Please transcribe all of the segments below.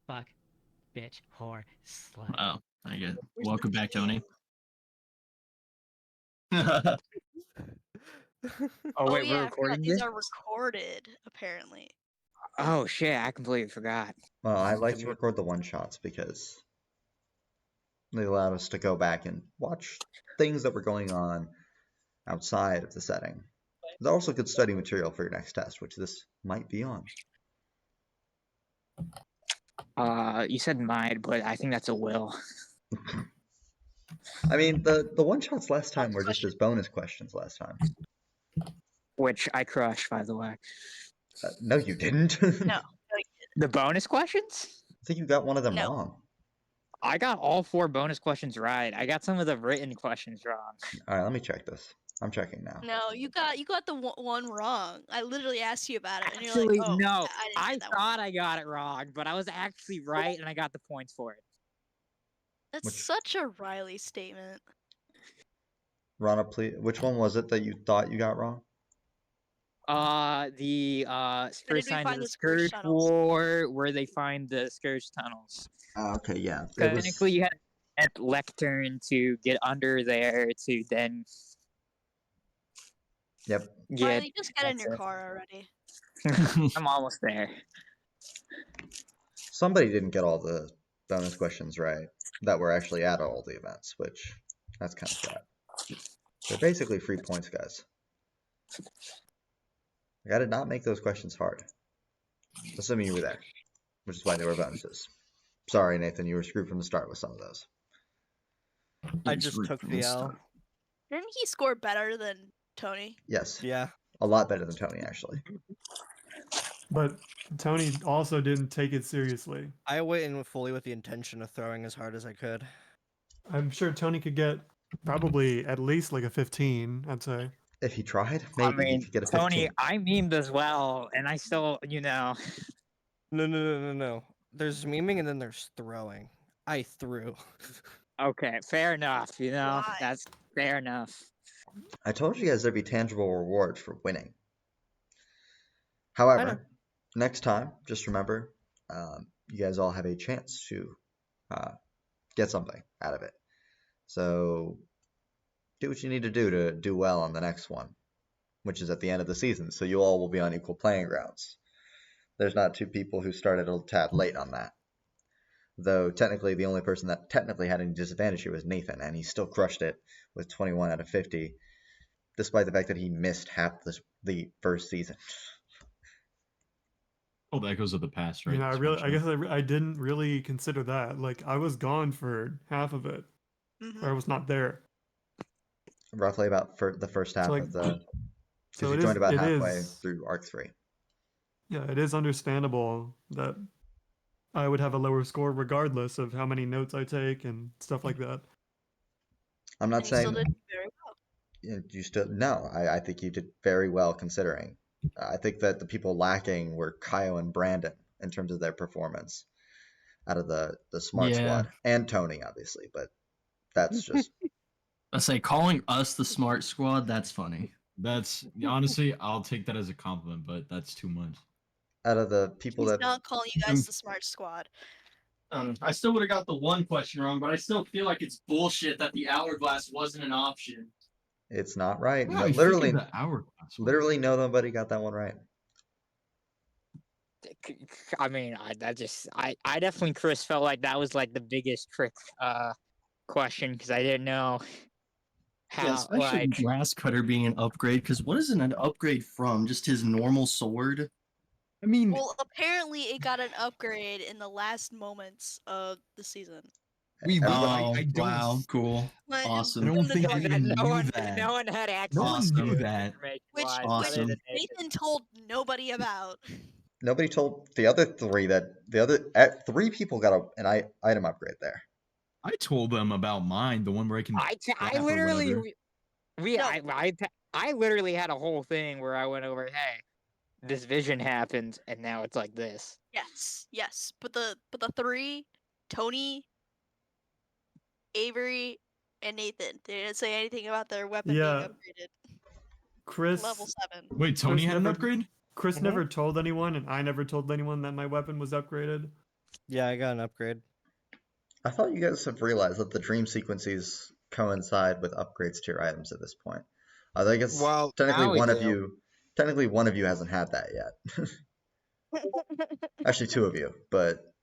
fuck, bitch, whore, slut. Oh, I get it. Where's Welcome the back, Tony. Oh Oh wait, we're yeah, I forgot recording these this? are recorded, apparently. Oh shit, I completely forgot. Well, I like to record the one-shots because they allowed us to go back and watch things that were going on outside of the setting. It's also good study material for your next test, which this might be on. You said might, but I think that's a will. I mean, the one-shots last time were just as bonus questions last time. Which I crushed, by the way. No, you didn't. No. The bonus questions? I think you got one of them No. wrong. I got all 4 bonus questions right. I got some of the written questions wrong. All right, let me check this. I'm checking now. No, you got the one wrong. I literally asked you about it, and Actually, you're like, "Oh, no. I I didn't get that thought one." I got it wrong, but I was actually right, and I got the points for it. That's such a Riley statement. Rana, please. Which one was it that you thought you got wrong? The first we signs find of the the Scourge Scourge tunnels? War, where they find the Scourge tunnels. Okay, yeah. Technically, you had a lectern to get under there to then Yep. get. Riley, just get in that's your it. car already. I'm almost there. Somebody didn't get all the bonus questions right that were actually at all the events, which that's kind of sad. They're basically free points, guys. Like, I did not make those questions hard, assuming you were there, which is why they were bonuses. Sorry, Nathan, you were screwed from the start with some of those. I just took the L. Didn't he score better than Tony? Yes, Yeah. a lot better than Tony, actually. But Tony also didn't take it seriously. I went in fully with the intention of throwing as hard as I could. I'm sure Tony could get probably at least like a 15, I'd say. If he tried, I maybe he mean, could get a 15. Tony, I memed as well, and I still, No. There's memeing and then there's throwing. I threw. Okay, fair enough. Why? That's fair enough. I told you guys there'd be tangible rewards for winning. I know. However, next time, just remember, you guys all have a chance to get something out of it. So do what you need to do well on the next one, which is at the end of the season. So you all will be on equal playing grounds. There's not 2 people who started a tad late on that. Though technically the only person that technically had any disadvantage here was Nathan, and he still crushed it with 21 out of 50, despite the fact that he missed half the first season. Oh, that goes with the past, right? You know, I guess I didn't really consider that. Like, I was gone for half of it, Mhm. or I was not there. Roughly about the first half like- of the... So Because you it joined is- about it halfway is- through Arc 3. Yeah, it is understandable that I would have a lower score regardless of how many notes I take and stuff like that. I'm not And you still saying... did very well. You still... No, I think you did very well considering. I think that the people lacking were Caio and Brandon in terms of their performance out of the smart squad. And Tony, obviously, but that's just... I say calling us the smart squad, that's funny. That's honestly, I'll take that as a compliment, but that's too much. Out of the people He's that... not calling you guys the smart squad. I still would have got the one question wrong, but I still feel like it's bullshit that the hourglass wasn't an option. It's not right. Yeah, literally, the hourglass. literally nobody got that one right. I mean, I definitely, Chris, felt like that was like the biggest trick question because I didn't know how. Yeah, especially grass cutter being an upgrade, because what is it an upgrade from? Just his normal sword? I mean, Well, apparently it got an upgrade in the last moments of the season. I don't. Wow, cool, When- awesome. I don't think I even no knew one, that. No one had access. No one Awesome. knew that. Which Awesome. Nathan told nobody about. Nobody told the other 3 that the other 3 people got an item upgrade there. I told them about mine, the one where I can. I clap or literally, whatever. I literally had a whole thing where I went over, hey, this vision happened, and now it's like this. Yes. But the 3, Tony, Avery, and Nathan, they didn't say anything about their weapon being upgraded. Chris... Level 7. Wait, Tony Chris had an never- upgrade? Chris never told anyone, and I never told anyone that my weapon was upgraded. Yeah, I got an upgrade. I thought you guys have realized that the dream sequences coincide with upgrades to your items at this point. I think it's Well, technically now we one of do. you. Technically, one of you hasn't had that yet. Actually, two of you. But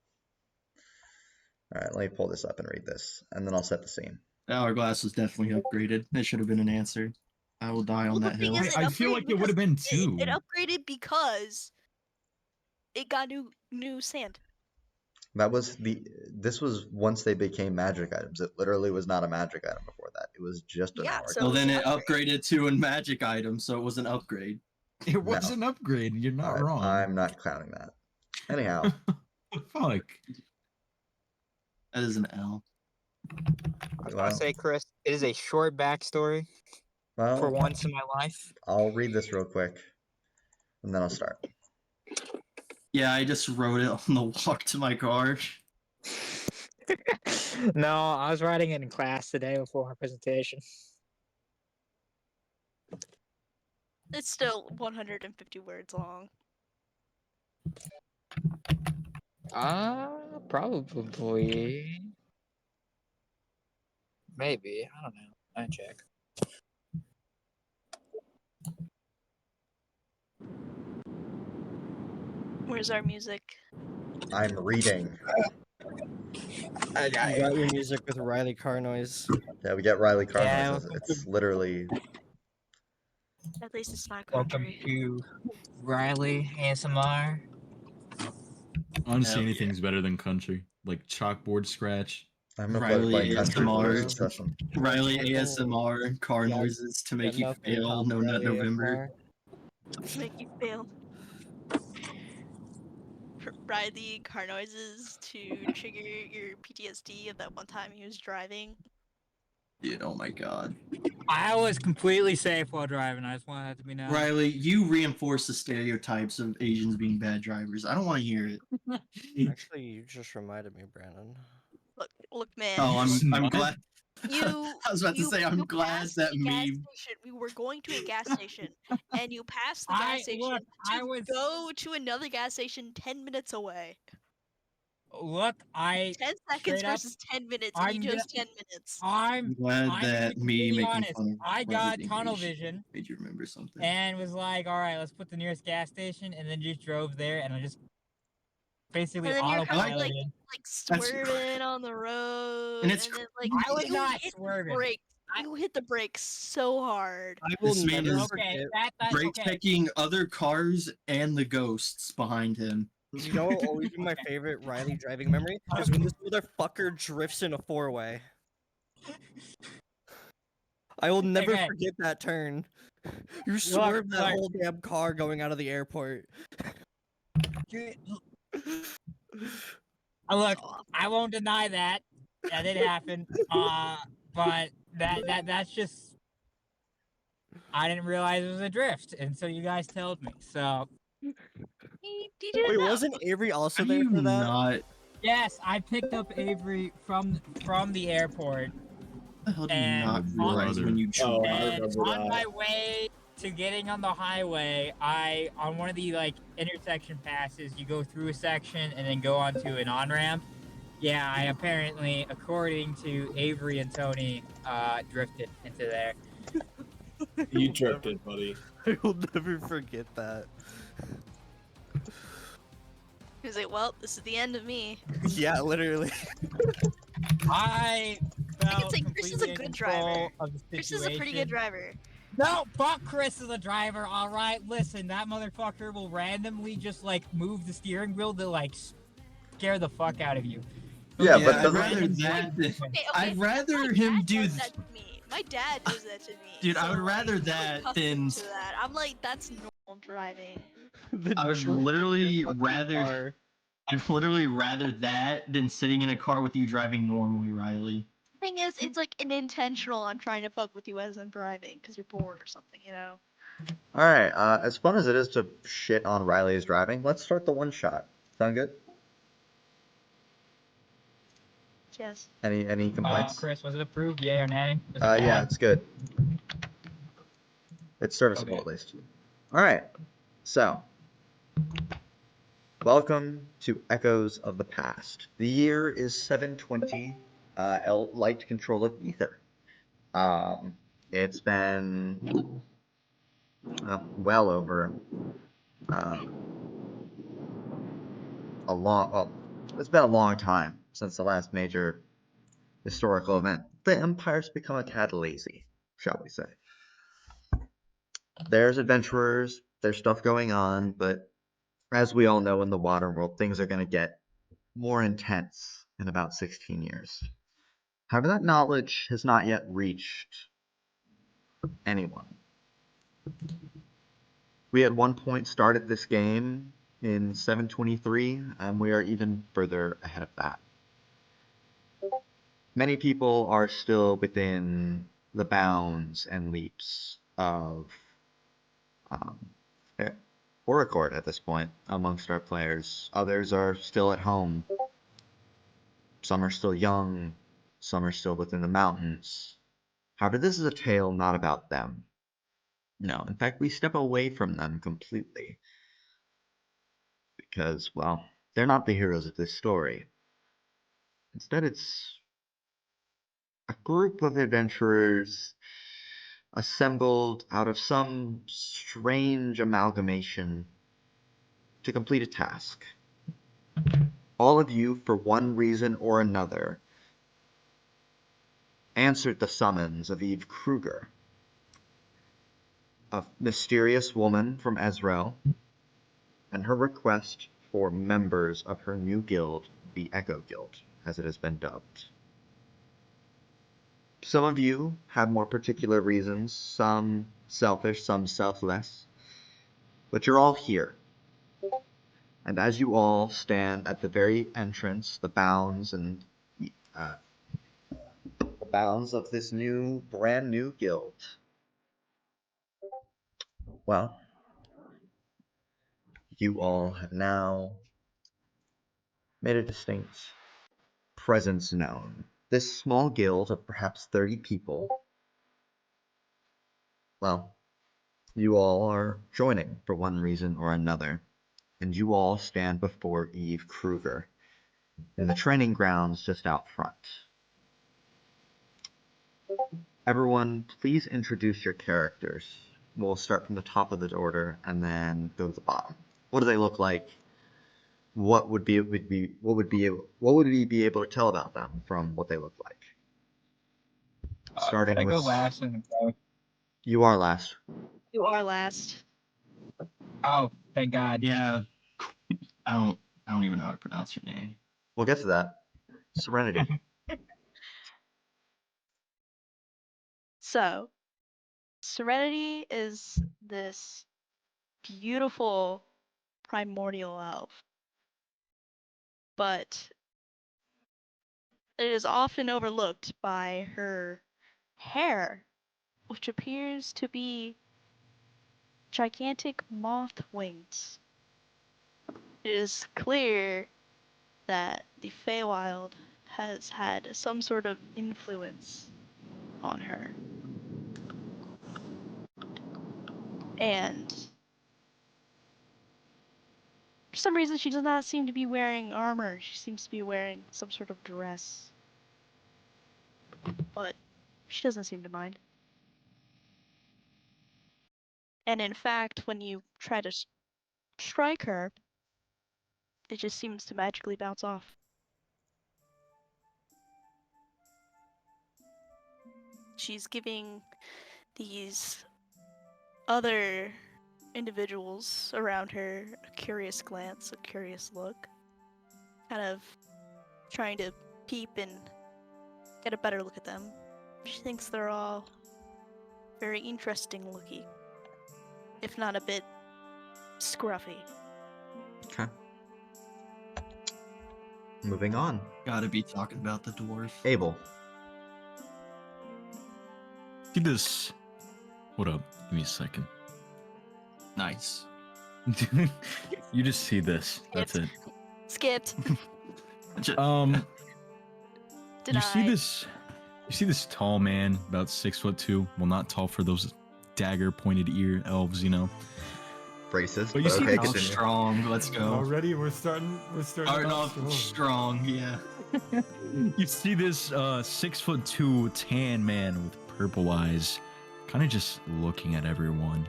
all right, let me pull this up and read this, and then I'll set the scene. Hourglass was definitely upgraded. That should have been an answer. I will die on Well, the that thing hill. is, I it I feel upgraded like it would have been because two. It upgraded because it got new sand. That was the. This was once they became magic items. It literally was not a magic item before that. It was just an Yeah, hour. so Well, it was then an it upgrade. upgraded to a magic item, so it was an upgrade. It was an upgrade. You're not wrong. I'm not counting that. Anyhow, Fuck. That is an L. I was Wow. gonna say, Chris, it is a short backstory for well, once in my life. I'll read this real quick, and then I'll start. Yeah, I just wrote it on the walk to my car. No, I was writing it in class today before my presentation. It's still 150 words long. Probably. Maybe. I don't know. I check. Where's our music? I'm reading. You got your music with Riley car noise. Yeah, we get Riley Carr Yeah, noises. It's literally. At least it's not Welcome country. to Riley ASMR. Honestly, Hell anything's better than country. Like chalkboard scratch. I'm gonna Riley play country for ASMR. this session. Riley ASMR, car Yeah, noises to make Got you nothing fail. top No Nut Riley November. Make you fail. Riley car noises to trigger your PTSD of that one time he was driving. Dude, oh my god. I was completely safe while driving. I just wanted that to be known. Riley, you reinforce the stereotypes of Asians being bad drivers. I don't want to hear it. Actually, you just reminded me, Brandon. Look, man. Oh, I'm Smart. glad. You. I was about to you- say, I'm you glad passed that a gas meme. station. We were going to a gas station, and you passed the gas I station to go to another gas station 10 minutes away. Look, 10 seconds straight up, versus 10 minutes, and you I'm chose 10 minutes. I'm glad I'm that gonna me be making honest, fun of I Riley got being tunnel Asian vision made you remember something. and was like, all right, let's put the nearest gas station, and then just drove there, and I just basically And then you're kind of autopiloted. like swerving on the road, And it's then like I was you not hit swerving. the brakes. You hit the brakes so hard. I will This man never is Okay, forget. that's Break okay. checking other cars and the ghosts behind him. You know what will always be my favorite Riley driving memory? Is when this motherfucker drifts in a four-way. I will never Okay. forget that turn. You swerved that look. whole damn car going out of the airport. Look, I won't deny that. That did happen. But that's just I didn't realize it was a drift until you guys told me. So You didn't Wait, know. wasn't Avery also How do there you for that? not? yes, I picked up Avery from the airport, How the hell do you And not on- realize when you Oh, I drive? and remember on that. my way to getting on the highway, on one of the like intersection passes, you go through a section and then go onto an on-ramp. Yeah, I apparently, according to Avery and Tony, drifted into there. You drifted, buddy. I will never forget that. He was like, well, this is the end of me. Yeah, literally. I felt say Chris is a completely in good control driver. of the Chris is a pretty good situation. driver. No, fuck Chris is a driver, alright? Listen, that motherfucker will randomly just, like, move the steering wheel to, like, scare the fuck out of you. Yeah, Yeah, but I'd doesn't- rather that than... Okay, I'd rather my him dad do does th- that to me. My dad does that to me. Dude, I so, would like, rather I'm that accustomed than... to that. I'm like, that's normal driving. I would literally rather... I'd literally rather that than sitting in a car with you driving normally, Riley. Thing is, it's like an intentional. I'm trying to fuck with you as I'm driving because you're bored or something, you know. All right. As fun as it is to shit on Riley's driving, let's start the one shot. Sound good? Yes. Any complaints? Chris, was it approved, yay or nay? Was it Yeah, bad? it's good. It's serviceable Okay. at least. All right. So, Welcome to Echoes of the Past. The year is 720, light control of ether. It's been well over it's been a long time since the last major historical event. The Empire's become a tad lazy, shall we say. There's adventurers, there's stuff going on, but as we all know in the water world, things are going to get more intense in about 16 years. However, that knowledge has not yet reached anyone. We at one point started this game in 723, and we are even further ahead of that. Many people are still within the bounds and leaps of Oracord at this point amongst our players. Others are still at home. Some are still young. Some are still within the mountains. However, this is a tale not about them. No, in fact, we step away from them completely. Because, well, they're not the heroes of this story. Instead, it's a group of adventurers assembled out of some strange amalgamation to complete a task. All of you, for one reason or another, answered the summons of Eve Krueger, a mysterious woman from Ezreal, and her request for members of her new guild, the Echo Guild, as it has been dubbed. Some of you have more particular reasons, some selfish, some selfless, but you're all here. And as you all stand at the very entrance, the bounds of this brand new guild, well, you all have now made a distinct presence known. This small guild of perhaps 30 people, well, you all are joining for one reason or another, and you all stand before Eve Krueger in the training grounds just out front. Everyone, please introduce your characters. We'll start from the top of the order and then go to the bottom. What do they look like? What would we be able to tell about them from what they look like? Starting Can I with go last and go? You are last. You are last. Oh, thank God. Yeah. I don't even know how to pronounce your name. We'll get to that. Serenity. So, Serenity is this beautiful primordial elf, but it is often overlooked by her hair, which appears to be gigantic moth wings. It is clear that the Feywild has had some sort of influence on her. And for some reason, she does not seem to be wearing armor. She seems to be wearing some sort of dress. But she doesn't seem to mind. And in fact, when you try to strike her, it just seems to magically bounce off. She's giving these other individuals around her a curious glance, a curious look, kind of trying to peep and get a better look at them. She thinks they're all very interesting looking, if not a bit scruffy. Okay. Moving on. Gotta be talking about the dwarf. Abel. See this? Hold up. Give me a second. Nice. You just see this. That's it. Skipped. You Denied. see this? You see this tall man, about 6'2". Well, not tall for those dagger pointed ear elves, you know. braces. But But you see okay, the continue. strong. Let's go. Already, we're starting. Starting off off strong. strong, yeah. You see this 6'2" tan man with purple eyes, kind of just looking at everyone,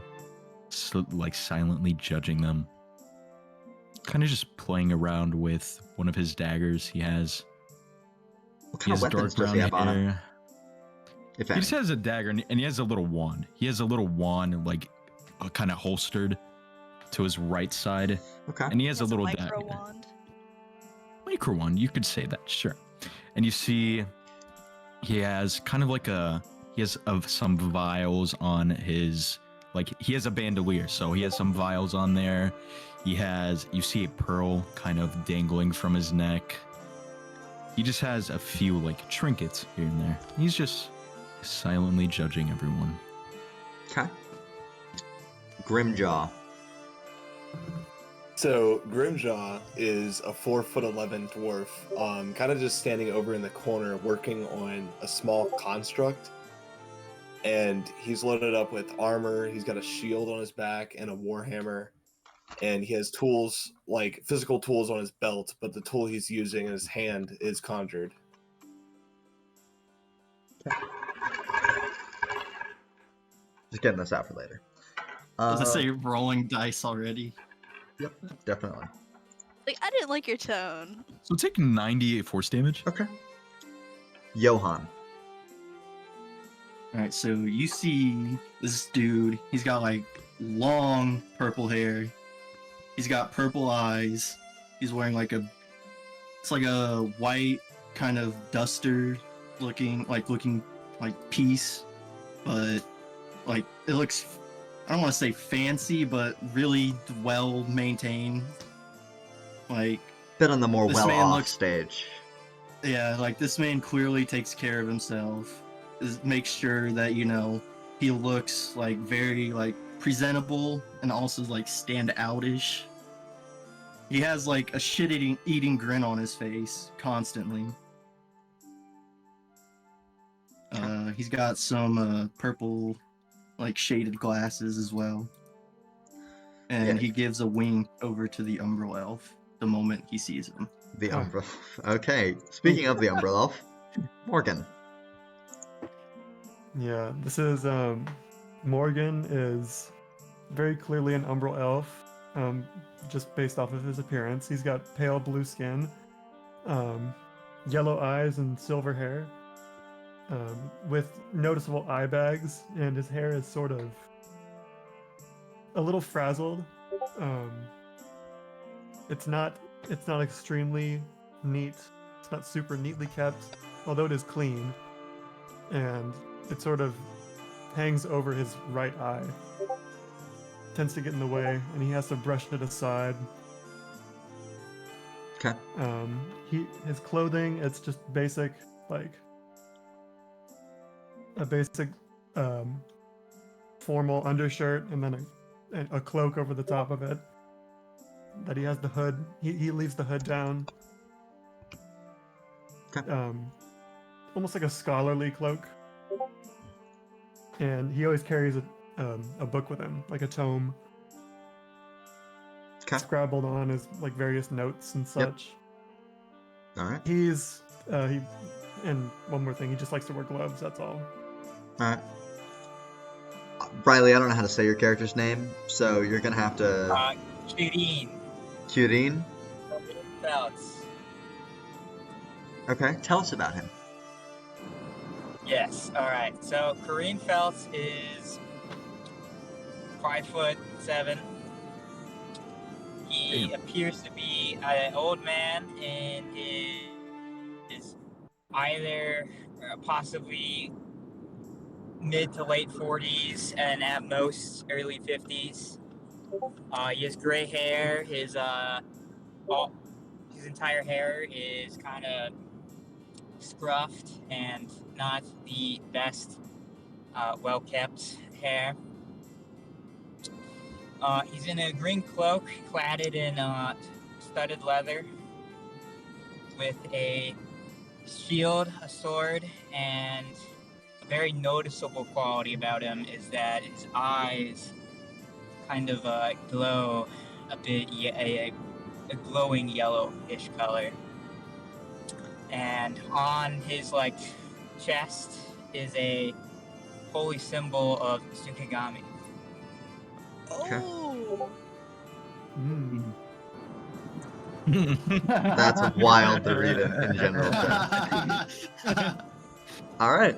so, like silently judging them. Kind of just playing around with one of his daggers he has. What He kind of has weapons dark does he brown have on him? hair. If He any. just has a dagger and he has a little wand. He has a little wand, like kind of holstered to his right side, Okay. and he has a little micro dagger. wand. Micro wand, you could say that, sure. And you see, he has kind of like some vials on his, like he has a bandolier, so he has some vials on there. You see a pearl kind of dangling from his neck. He just has a few like trinkets here and there. He's just silently judging everyone. Okay. Grimjaw. So Grimjaw is a 4'11" dwarf, kind of just standing over in the corner working on a small construct. And he's loaded up with armor, he's got a shield on his back and a warhammer. And he has tools, like physical tools on his belt, but the tool he's using in his hand is conjured. Just getting this out for later. Does it say rolling dice already? Yep, definitely. Like, I didn't like your tone. So take 98 force damage. Okay. Johann. Alright, so you see this dude, he's got like long purple hair. He's got purple eyes. He's wearing like it's like a white kind of duster looking like piece, but like it looks, I don't want to say fancy, but really well maintained. Like, Been on the more This well man off looks- stage. yeah, like this man clearly takes care of himself. Makes sure that, you know, he looks like very like presentable and also like stand outish. He has like a shit-eating grin on his face constantly. He's got some purple like shaded glasses as well. And Yeah. he gives a wink over to the Umbral Elf the moment he sees him. The Huh. Umbral. Okay. Speaking of the Umbral Elf, Morgan. Yeah, this is Morgan is very clearly an Umbral Elf, just based off of his appearance. He's got pale blue skin, yellow eyes and silver hair, with noticeable eye bags, and his hair is sort of a little frazzled. It's not extremely neat. It's not super neatly kept, although it is clean, and it sort of hangs over his right eye. Tends to get in the way, and he has to brush it aside. Okay. His clothing, it's just basic, like a basic formal undershirt, and then a cloak over the top of it. That he has the hood. He leaves the hood down. Okay. Almost like a scholarly cloak. And he always carries a book with him, like a tome. Okay. Scrabbled on his like various notes and such. All right. And one more thing, he just likes to wear gloves. That's all. All right. Riley, I don't know how to say your character's name, so you're gonna have to. Quirin. Quirin. Feltz. Okay. Tell us about him. Yes, alright. So Quirin Feltz is 5'7". He appears to be an old man in his either possibly mid to late 40s and at most early 50s. He has gray hair. His entire hair is kind of scruffed and not the best well-kept hair. He's in a green cloak cladded in studded leather with a shield, a sword, and a very noticeable quality about him is that his eyes kind of glow a bit, a glowing yellowish color. And on his like chest is a holy symbol of Tsukigami. Okay. Oh, Mm. That's wild to read in general terms. All right.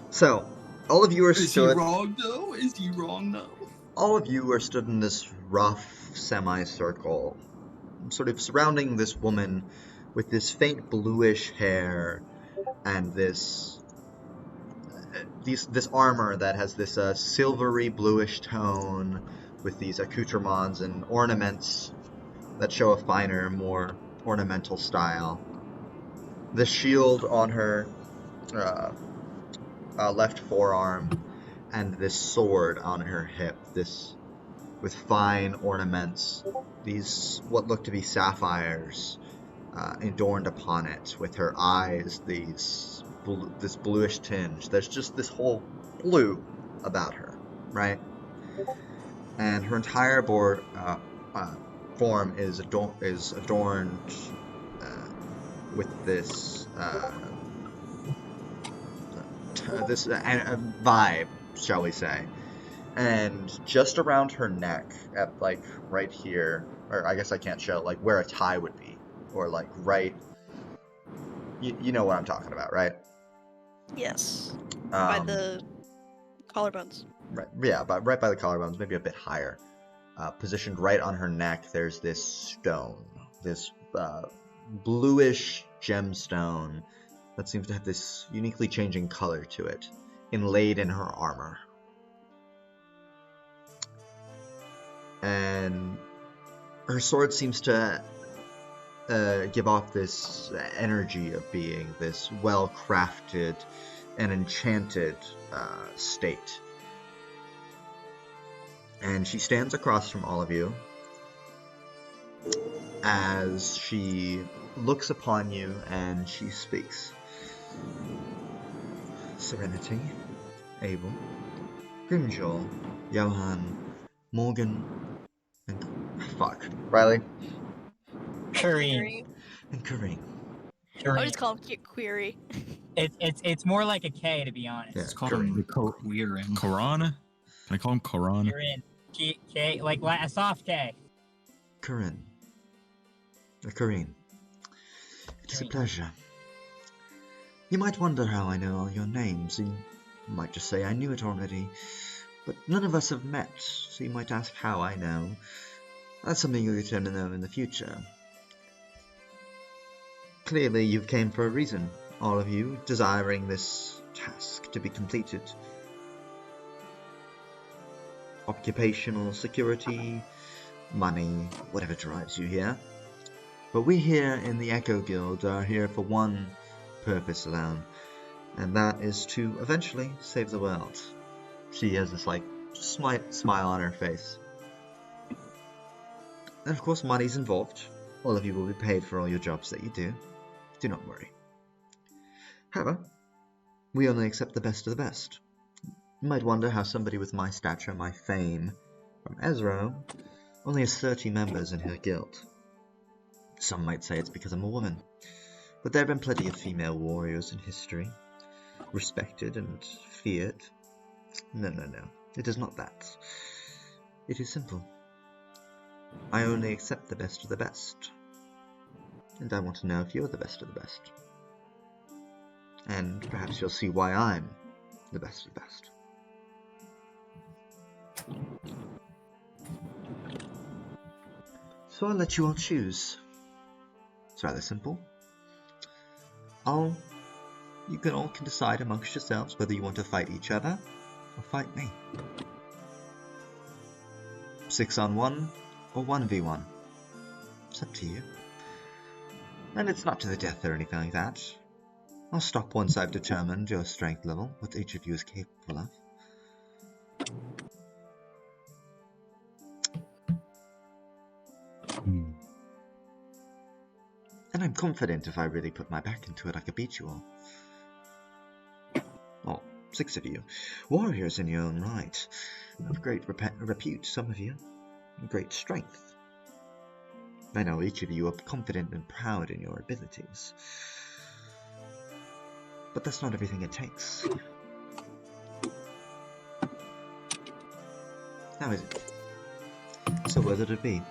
So, all of you are Is he stood. wrong though? Is he wrong though? All of you are stood in this rough semicircle, sort of surrounding this woman with this faint bluish hair and this armor that has this silvery bluish tone with these accoutrements and ornaments that show a finer, more ornamental style. The shield on her left forearm and this sword on her hip, this with fine ornaments, these what look to be sapphires adorned upon it, with her eyes this bluish tinge. There's just this whole blue about her, right? And her entire form is adorned with this vibe, shall we say. And just around her neck, at like right here, or I guess I can't show, like where a tie would be, or like right, you know what I'm talking about, right? yes. By Um, the collarbones. right, yeah, but right by the collarbones, maybe a bit higher. Positioned right on her neck, there's this stone, this bluish gemstone that seems to have this uniquely changing color to it, inlaid in her armor. And her sword seems to give off this energy of being this well-crafted and enchanted state. And she stands across from all of you as she looks upon you and she speaks. Serenity, Abel, Grimjaw, Johann, Morgan, and Riley, Quirin. and Quirin. I would just call him Query. It's more like a K, to be honest. Yeah, It's called Quirin. the Quirin. Koran? Can I call him Koran? Quirin. K, like a soft K. Quirin. Quirin. It is a Quirin. pleasure. You might wonder how I know all your names. You might just say I knew it already. But none of us have met, so you might ask how I know. That's something you'll return to know in the future. Clearly, you came for a reason, all of you, desiring this task to be completed. Occupational security, money, whatever drives you here. But we here in the Echo Guild are here for one purpose alone, and that is to eventually save the world. She has this like smile on her face. And of course money's involved. All of you will be paid for all your jobs that you do. Do not worry. However, we only accept the best of the best. You might wonder how somebody with my stature, my fame, from Ezra, only has 30 members in her guild. Some might say it's because I'm a woman, but there have been plenty of female warriors in history, respected and feared. No, it is not that. It is simple. I only accept the best of the best, and I want to know if you're the best of the best. And perhaps you'll see why I'm the best of the best. So I'll let you all choose. It's rather simple. You can all decide amongst yourselves whether you want to fight each other or fight me. 6-on-1 or 1v1. It's up to you. And it's not to the death or anything like that. I'll stop once I've determined your strength level, what each of you is capable of. And I'm confident if I really put my back into it, I could beat you all. Well, 6 of you, warriors in your own right, of great repute, some of you, great strength. I know each of you are confident and proud in your abilities. But that's not everything it takes. How is it? So whether it be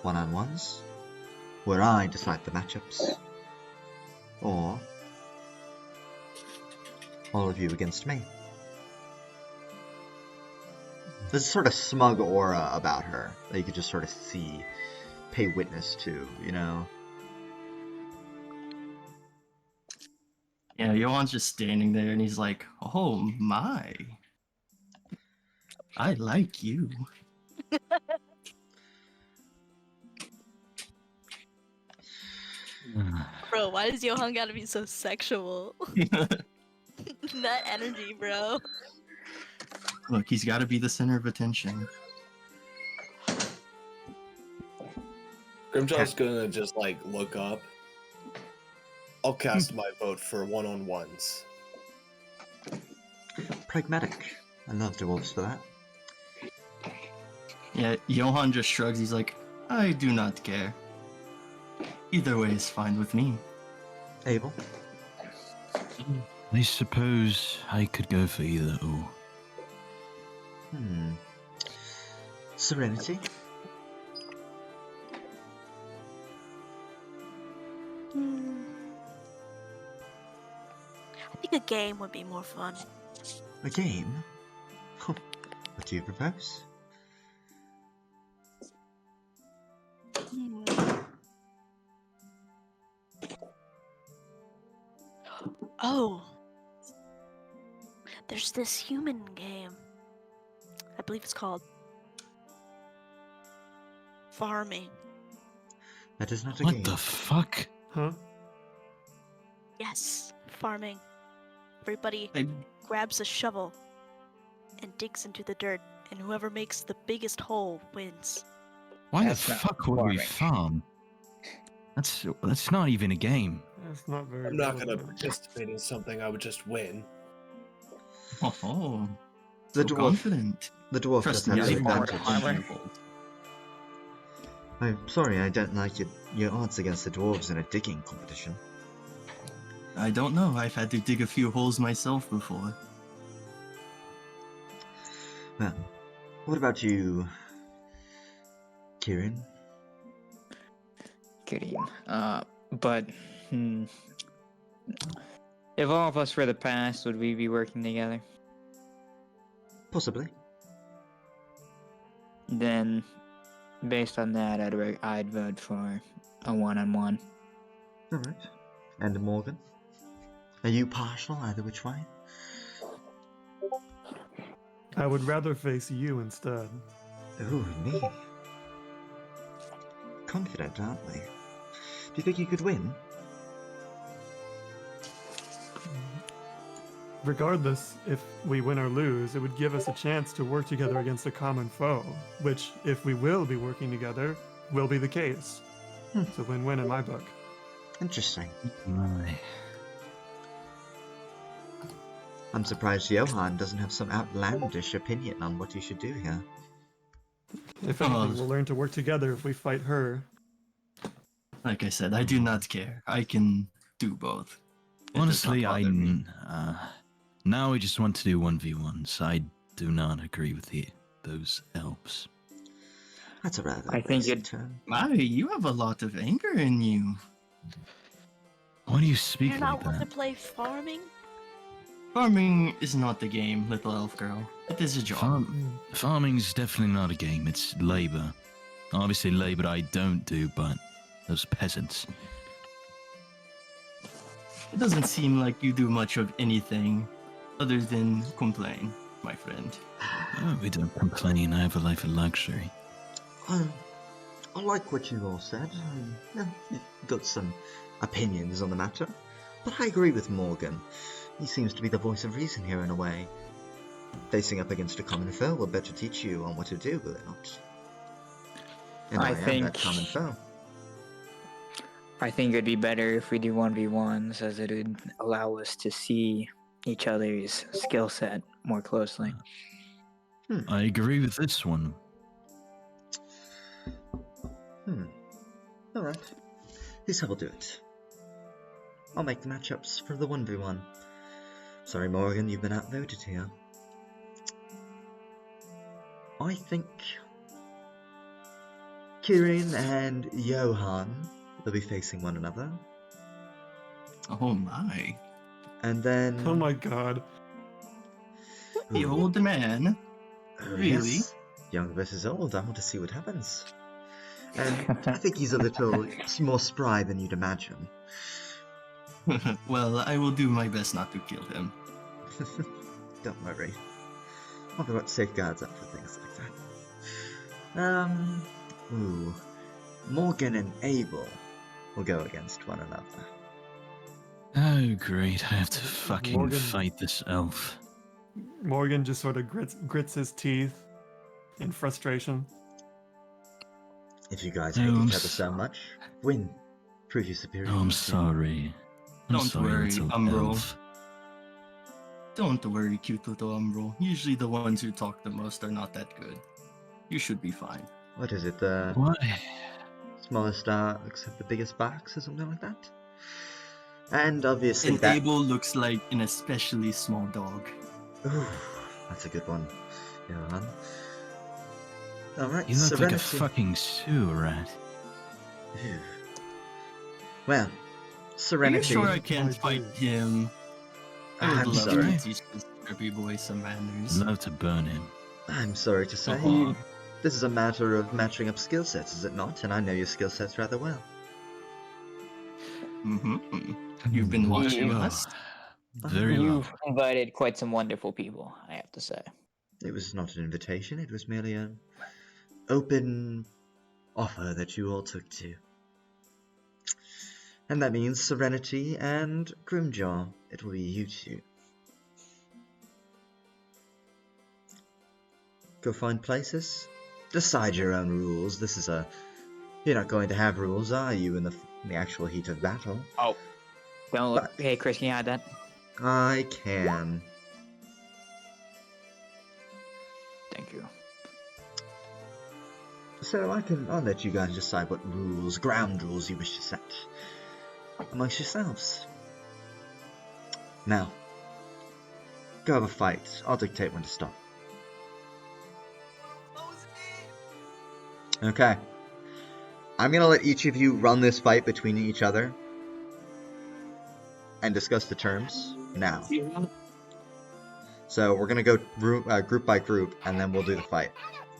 one-on-ones, where I decide the matchups, or all of you against me. There's a sort of smug aura about her that you could just sort of see, pay witness to, you know? Yeah, Johann's just standing there and he's like, oh my. I like you. Bro, why does Johann gotta be so sexual? That energy, bro. Look, he's got to be the center of attention. Grimjaw's gonna just like look up. I'll cast my vote for one-on-ones. Pragmatic. I love dwarves for that. Yeah, Johann just shrugs. He's like, I do not care. Either way is fine with me. Abel? I suppose I could go for either or. Serenity? I think a game would be more fun. A game? What do you propose? Oh, there's this human game. I believe it's called Farming. That is not a What game. the fuck? Huh? Yes, farming. Everybody I, grabs a shovel and digs into the dirt, and whoever makes the biggest hole wins. Why That's the not fuck would we farming. farm? That's not even a game. That's not very I'm not gonna relevant. participate in something I would just win. oh, The so dwarf. confident. The dwarf does Trust have me, the I fought advantage. armor. I'm sorry, I don't like your odds against the dwarves in a digging competition. I don't know. I've had to dig a few holes myself before. Well, what about you, Quirin? Quirin. But if all of us were the past, would we be working together? Possibly. Then, based on that, I'd vote for a one-on-one. Alright. And Morgan? Are you partial either which way? I would rather face you instead. Ooh, me. Confident, aren't we? Do you think you could win? Regardless, if we win or lose, it would give us a chance to work together against a common foe, which, if we will be working together, will be the case. It's a win-win in my book. Interesting. My. I'm surprised Johann doesn't have some outlandish opinion on what you should do here. If anything, we'll learn to work together if we fight her. Like I said, I do not care. I can do both. It does Honestly, not bother me. now I just want to do 1v1s. I do not agree with those elves. That's a rather I think basic it- term. Mari, you have a lot of anger in you. Why do you speak You're like not want to that? play farming? Farming is not the game, little elf girl. It is a job. Farming's definitely not a game. It's labor. Obviously, labor I don't do, but those peasants. It doesn't seem like you do much of anything other than complain, my friend. Oh, we don't complain. I have a life of luxury. I like what you all said. You've got some opinions on the matter, but I agree with Morgan. He seems to be the voice of reason here in a way. Facing up against a common foe will better teach you on what to do, will it not? And I am that common foe. I think it'd be better if we do 1v1s, as it would allow us to see each other's skill set more closely. I agree with this one. Alright. Here's how we'll do it. I'll make the matchups for the 1v1. Sorry, Morgan, you've been outvoted here. I think Quirin and Johann will be facing one another. Oh my. And then... Oh my god. The old man. Really? Yes. Young versus old, I want to see what happens. And I think he's a little more spry than you'd imagine. Well, I will do my best not to kill him. Don't worry. I'll put safeguards up for things like that. Morgan and Abel will go against one another. Oh, great. I have to fucking Morgan- fight this elf. Morgan just sort of grits his teeth in frustration. If you guys hate I'm each other so much, win. Prove your superiority. Oh, I'm sorry. I'm Don't sorry, worry, little Umbro. elf. Don't worry, cute little Umbro. Usually the ones who talk the most are not that good. You should be fine. What is it, the Why? smallest except the biggest box or something like that? And obviously And that... Abel looks like an especially small dog. Ooh, that's a good one, Johann. Alright, You look like a Serenity. fucking sewer rat. Ooh. Well, Are you Serenity. sure I can't I fight do. him? I would I'm love sorry. to teach this derby boy some I'd manners. love to burn him. I'm sorry to say, Uh-huh. this is a matter of matching up skill sets, is it not? And I know your skill sets rather well. Mm-hmm. You've been watching Oh, us? Very well. You've invited quite some wonderful people, I have to say. It was not an invitation, it was merely an open offer that you all took to. And that means Serenity and Grimjaw. It will be you two. Go find places. Decide your own rules. This is a... You're not going to have rules, are you, in the actual heat of battle? Oh. Don't look. But- Hey, Chris, can you hide that? I can. Thank you. So I'll let you guys decide what rules, ground rules you wish to set amongst yourselves. Now, go have a fight. I'll dictate when to stop. Okay. I'm gonna let each of you run this fight between each other and discuss the terms now. So we're gonna go group by group, and then we'll do the fight.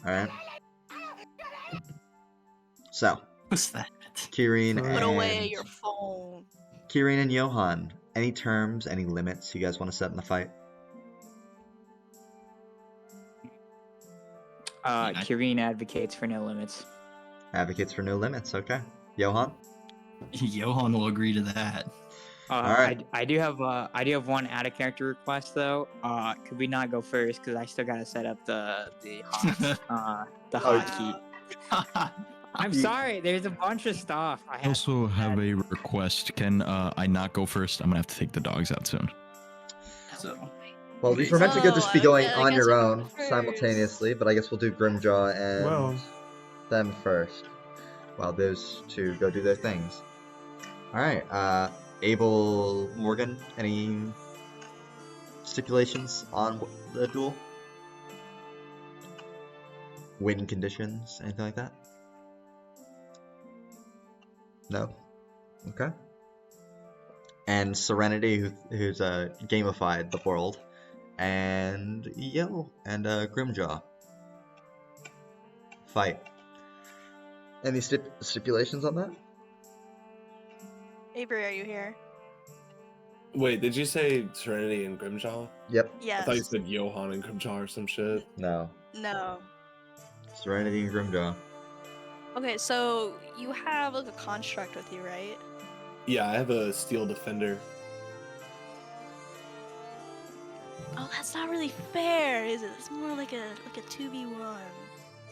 All right. So, What's that? Quirin Put Put away and your phone. Quirin and Johann. Any terms, any limits you guys want to set in the fight? Quirin advocates for no limits. Advocates for no limits. Okay. Johann. Johann will agree to that. Alright. I do have one out of character request though. Could we not go first? Because I still gotta set up the hotkey. I'm sorry. There's a bunch of stuff. I I also have a request. Can I not go first? I'm gonna have to take the dogs out soon. So, Well, these were meant to go just be going I on guess your we go own first. simultaneously, but I guess we'll do Grimjaw and Well. them first, while those two go do their things. All right. Abel, Morgan, any stipulations on the duel? Win conditions, anything like that? No. Okay. And Serenity, who's gamified the world, and Yo and Grimjaw. Fight. Any stipulations on that? Avery, are you here? Wait, did you say Serenity and Grimjaw? Yep. Yes. I thought you said Johann and Grimjaw or some shit. No. No. Serenity and Grimjaw. Okay, so you have like a construct with you, right? Yeah, I have a steel defender. Oh, that's not really fair, is it? It's more like a 2v1.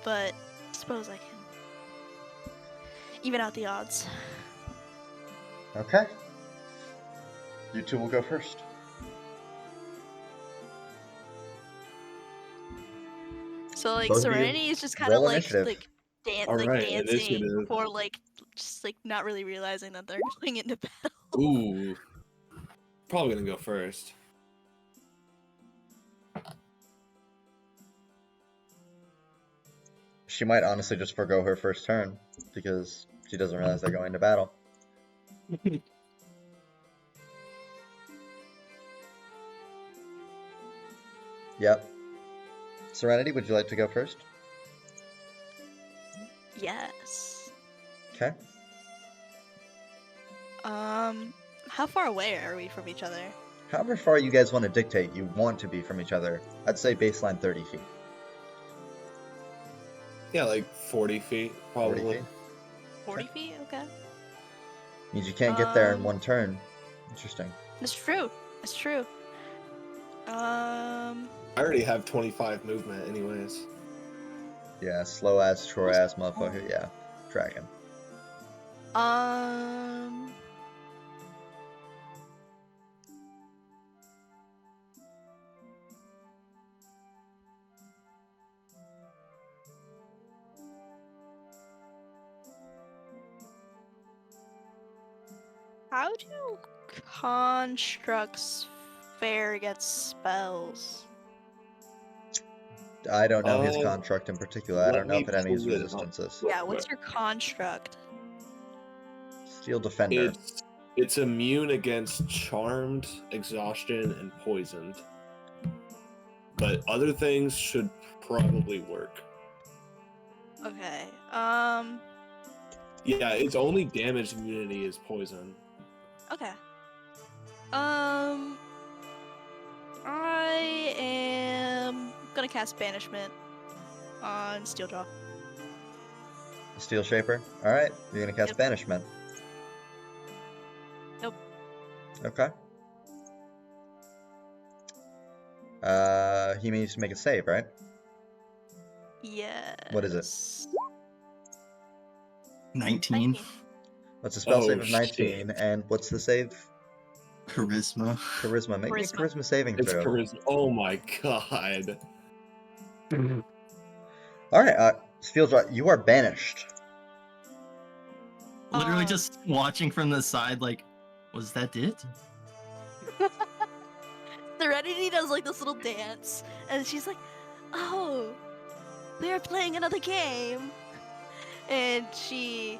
But I suppose I can even out the odds. Okay. You two will go first. So like Both of you Serenity is just kind of roll like initiative. Alright, dancing initiative. before like just like not really realizing that they're going into battle. Ooh. Probably gonna go first. She might honestly just forgo her first turn because she doesn't realize they're going to battle. Yep. Serenity, would you like to go first? Yes. Okay. How far away are we from each other? However far you guys want to dictate you want to be from each other, I'd say baseline 30 feet. Yeah, like 40 feet, 40 probably. feet? 40 feet? Okay. Means you can't get there in one turn. Interesting. That's true. That's true. I already have 25 movement, anyways. Yeah, slow ass, Troy ass motherfucker. Yeah, dragon. How do constructs fare against spells? I don't know his construct in particular. I let don't know me if it any pull it up. resistances. Yeah, what's your construct? Steel defender. It's immune against charmed, exhaustion, and poisoned. But other things should probably work. Okay. Yeah, its only damage immunity is poison. Okay. I am gonna cast Banishment on Steeljaw. Steelshaper. Alright, you're gonna cast Yep. banishment. Nope. Okay. He needs to make a save, right? Yes. What is it? 19. What's the spell Oh, save of 19? shit. And what's the save? Charisma. Charisma. Make me a Charisma. charisma saving It's throw. charisma. Oh my god. Alright, Steelshaw, you are banished. Literally just watching from the side, like, was that it? Serenity does like this little dance, and she's like, "Oh, we are playing another game," and she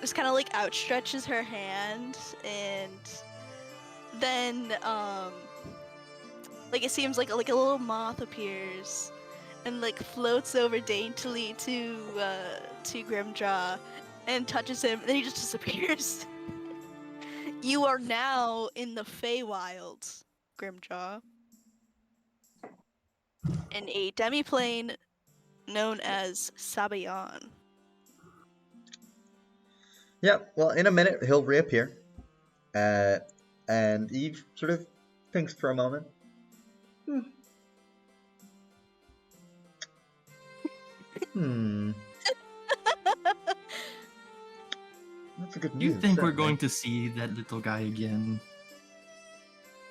just kind of like outstretches her hand, and then like it seems like a little moth appears and like floats over daintily to Grimjaw and touches him, and then he just disappears. You are now in the Feywilds, Grimjaw, in a demiplane known as Sabayon. Yeah, well, in a minute, he'll reappear. And Eve sort of thinks for a moment. That's a good You move, think we're certainly. going to see that little guy again?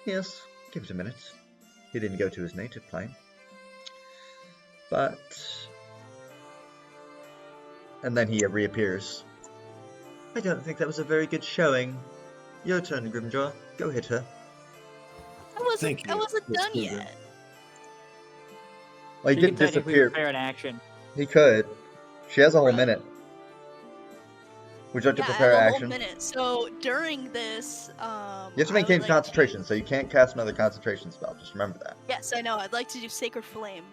Yes, give it a minute. He didn't go to his native plane. But... And then he reappears. I don't think that was a very good showing. Your turn, Grimjaw. Go hit her. Thank you, I wasn't Miss done Krueger. yet. Well, he She did can technically disappear. prepare an action. He could. She has a whole Right. minute. Would you like to Yeah, I prepare have a whole action? minute. So during this, You have to I would maintain like concentration, to- so you can't cast another concentration spell. Just remember that. Yes, I know. I'd like to do Sacred Flame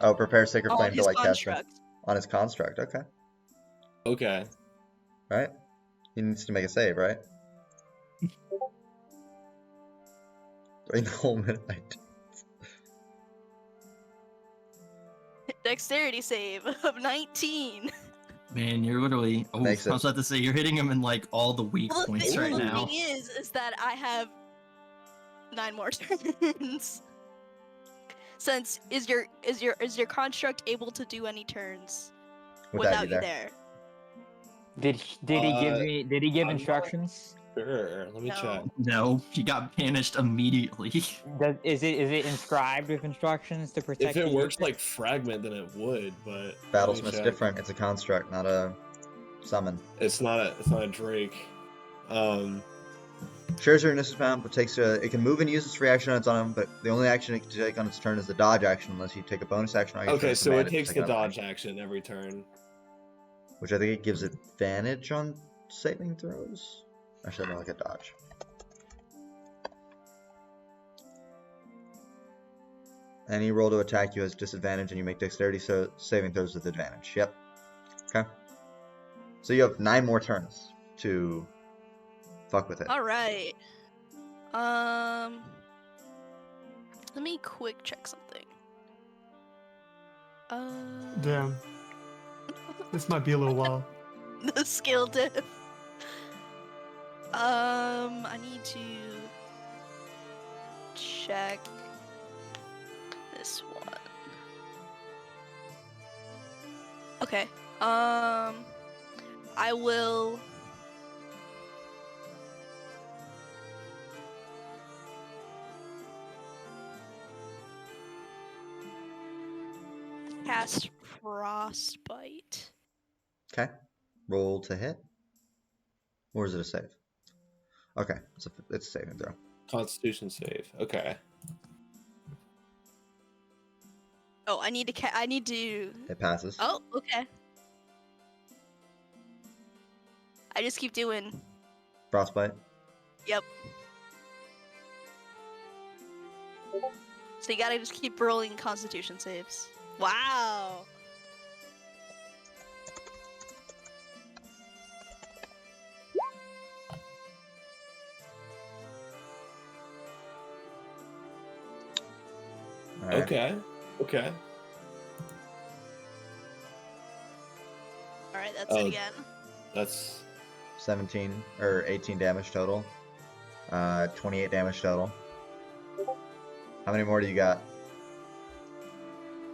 Oh, prepare Sacred on Flame to his like cast it construct. on his construct. Okay. Okay. Right? He needs to make a save, right? During the whole minute. Dexterity save of 19. Man, you're literally. Oh, Makes I was it. about to say you're hitting him in like all the weak Well, points right the now. thing is that I have 9 more turns. Since is your construct able to do any turns Without you you there. there? Did he give I'm not- instructions? Sure, let me No. check. No, he got banished immediately. Is it inscribed with instructions to protect? If it the works user? like fragment, then it would, but Battlesmith's check. different. It's a construct, not a summon. It's not a Drake. Shares your initiative amount, but it can move and use its reaction on its own, but the only action it can take on its turn is the dodge action unless you take a bonus action on your turn. Okay, to so command it to takes take the another dodge action, action every turn. which I think it gives advantage on saving throws. Actually, I don't like a dodge. Any roll to attack you has disadvantage, and you make dexterity saving throws with advantage. Yep. Okay. So you have 9 more turns to fuck with it. All right. Let me quick check something. Damn. This might be a little while. The skill diff. I need to check this one. Okay. I will. Cast Frostbite. Okay. Roll to hit. Or is it a save? Okay, it's a saving throw. Constitution save. Okay. Oh, I need to. It passes. Oh, okay. I just keep doing. Frostbite. Yep. So you gotta just keep rolling Constitution saves. Wow. All right. Okay. Okay. All right, that's Oh. it again. That's 17 or 18 damage total. 28 damage total. How many more do you got?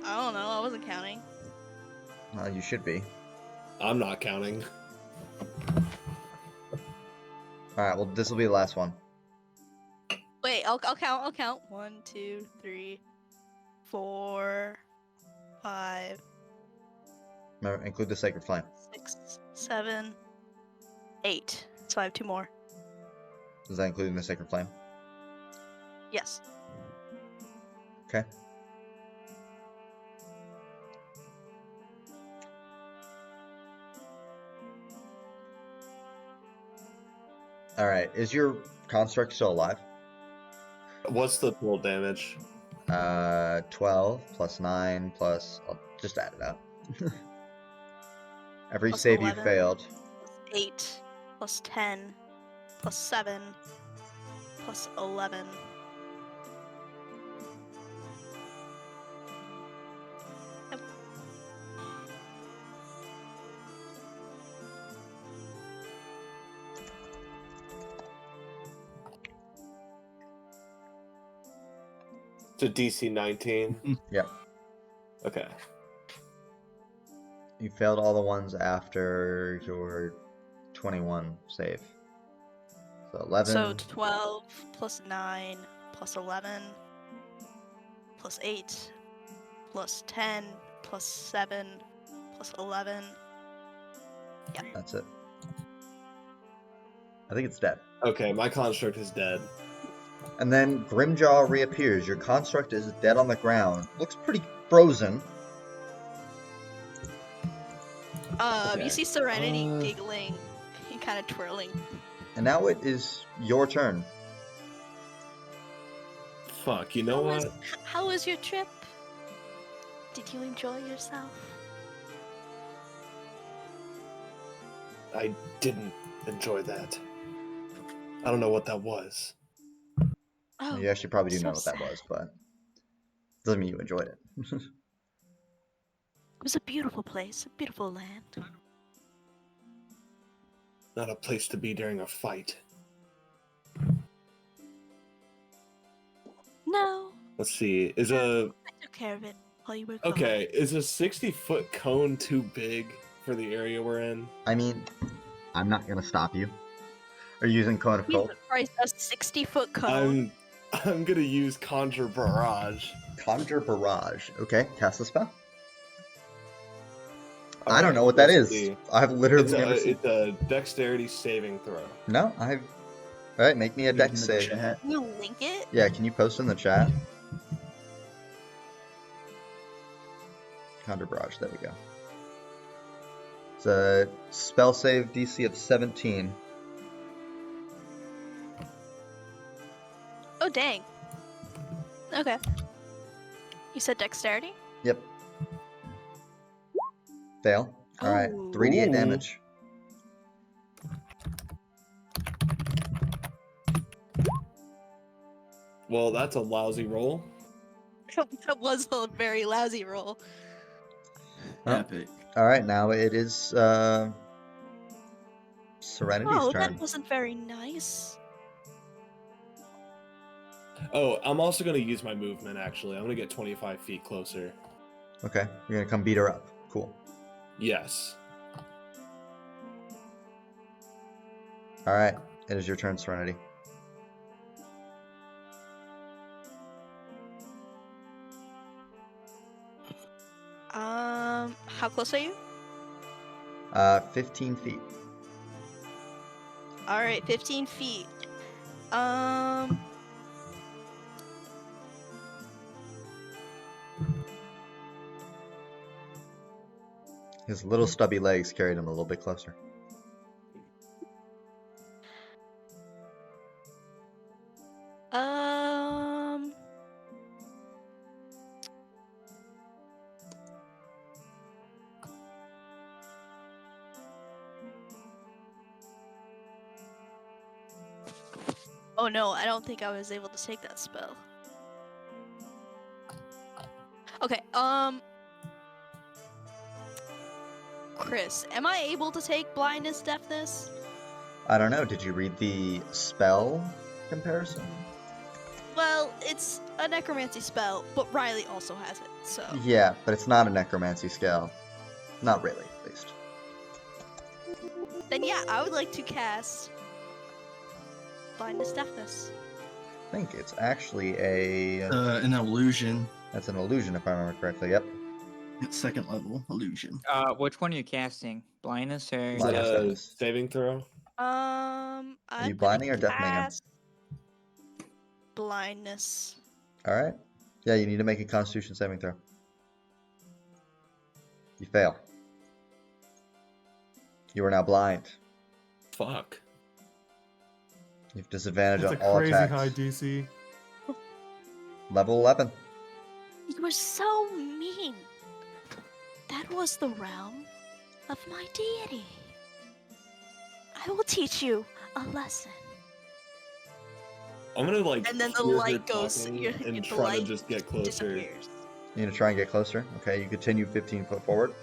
I don't know. I wasn't counting. You should be. I'm not counting. All right. Well, this will be the last one. Wait, I'll count. I'll count. 1, 2, 3, 4, 5, Remember, include the sacred flame. 6, 7, 8. So I have 2 more. Is that including the sacred flame? Yes. Okay. All right. Is your construct still alive? What's the total damage? 12 plus 9 plus. I'll just add it up. Every Plus save 11. you failed. Plus 8, plus 10, plus 7, plus 11. Yep. To DC 19. Yep. Okay. You failed all the ones after your 21 save. So 11. So 12 plus 9 plus 11 plus 8 plus 10 plus 7 plus 11. Yeah. That's it. I think it's dead. Okay, my construct is dead. And then Grimjaw reappears. Your construct is dead on the ground. Looks pretty frozen. Okay. You see Serenity giggling and kind of twirling. And now it is your turn. Fuck, you know what? How was your trip? Did you enjoy yourself? I didn't enjoy that. I don't know what that was. Oh, You actually probably do so know what that sad. was, but doesn't mean you enjoyed it. It was a beautiful place, a beautiful land. Not a place to be during a fight. No, Let's see. I took care of it while you were gone. Okay, is a 60-foot cone too big for the area we're in? I mean, I'm not gonna stop you. Are you using Cone of Jesus Cold? Christ, a 60-foot cone. I'm gonna use Conjure Barrage. Conjure Barrage. Okay, cast the spell. I don't Alright, know what that let's is. see. I've literally never seen. It's a dexterity saving throw. No, I've. All right, make me a Leave dex in the save. chat. Can you link it? Yeah, can you post in the chat? Conjure Barrage. There we go. It's a spell save DC of 17. Oh, dang. Okay. You said dexterity? Yep. Fail. All right, Ooh. 3d8 Ooh. damage. Well, that's a lousy roll. That was a very lousy roll. Oh. Epic. All right, now it is Serenity's Oh, turn. that wasn't very nice. Oh, I'm also gonna use my movement. Actually, I'm gonna get 25 feet closer. Okay, you're gonna come beat her up. Cool. Yes. All right, it is your turn, Serenity. How close are you? 15 feet. All right, 15 feet. His little stubby legs carried him a little bit closer. Um. Oh no, I don't think I was able to take that spell. Okay, Chris, am I able to take blindness, deafness? I don't know. Did you read the spell comparison? Well, it's a necromancy spell, but Riley also has it, so. Yeah, but it's not a necromancy spell. Not really, at least. Then yeah, I would like to cast blindness, deafness. I think it's actually a. An illusion. That's an illusion, if I remember correctly. Yep. Second level illusion. Which one are you casting? Blindness or? Is that Blindness, a deafness. saving throw? I'm you gonna blinding or deafening him? cast blindness. All right. Yeah, you need to make a Constitution saving throw. You fail. You are now blind. Fuck. You have disadvantage It's on a all crazy attacks. high DC. Level 11. You were so mean. That was the realm of my deity. I will teach you a lesson. I'm gonna like. And then the hear her light goes. talking The and try to light just get closer. disappears. You need to try and get closer. Okay, you continue 15 foot forward.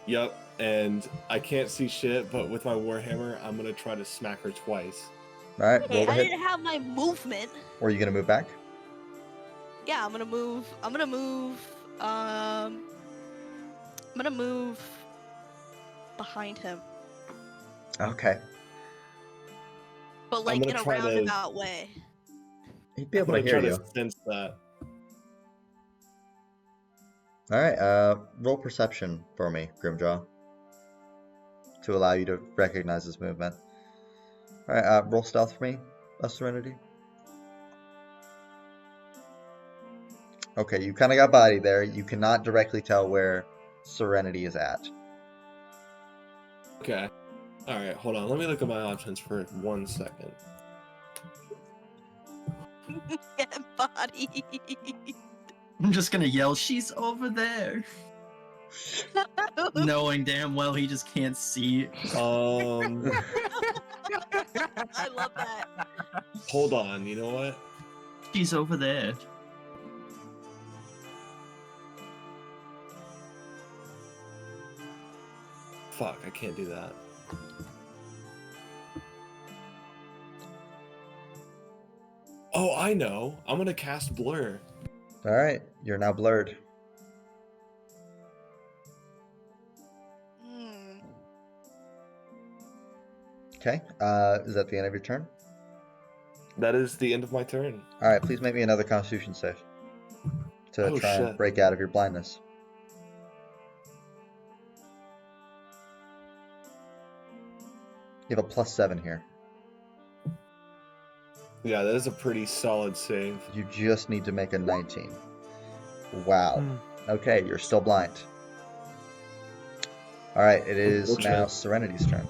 Yep. And I can't see shit, but with my warhammer, I'm gonna try to smack her twice. All right, Hey, roll the I hit. didn't have my movement. Or are you gonna move back? Yeah, I'm gonna move. I'm gonna move behind him, Okay. but like gonna in a try to- roundabout way. He'd be I'm able to gonna hear try you. to sense that. All right. Roll perception for me, Grimjaw, to allow you to recognize his movement. All right. Roll stealth for me, Serenity. Okay, you kind of got body there. You cannot directly tell where Serenity is at. Okay. All right. Hold on. Let me look at my options for 1 second. Get body. I'm just gonna yell, "She's over there," knowing damn well he just can't see it. I love that. Hold on. You know what? She's over there. Fuck. I can't do that. Oh, I know. I'm gonna cast blur. All right. You're now blurred. Hmm. Okay. Is that the end of your turn? That is the end of my turn. All right. Please make me another Constitution save to Oh, try and shit. break out of your blindness. You have a +7 here. Yeah, that is a pretty solid save. You just need to make a 19. Wow. Hmm. Okay, you're still blind. All right, it is now Unfortunate. Serenity's turn.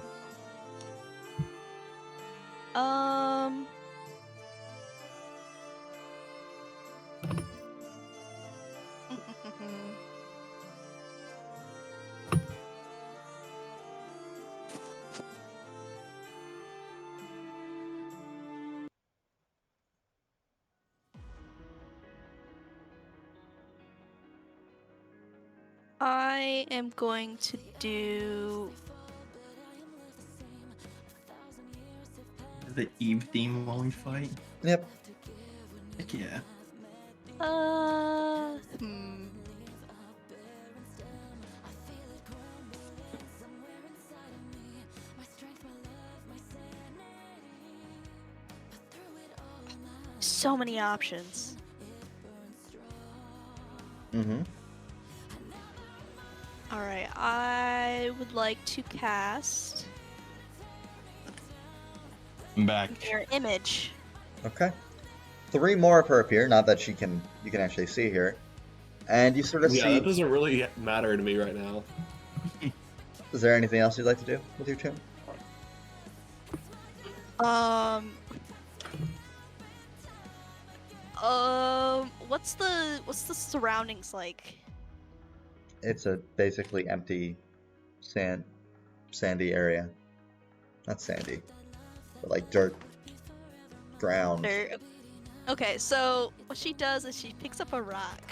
I am going to do. The Eve theme while we fight. Yep. Heck yeah. Hmm. So many options. Mm-hmm. Alright, I would like to cast I'm back. Mirror Image. Okay. 3 more of her appear. Not that you can actually see here. And you sort of Yeah, see. that doesn't really matter to me right now. Is there anything else you'd like to do with your turn? What's the surroundings like? It's a basically empty sandy area. Not sandy, but like dirt ground. Okay, so what she does is she picks up a rock.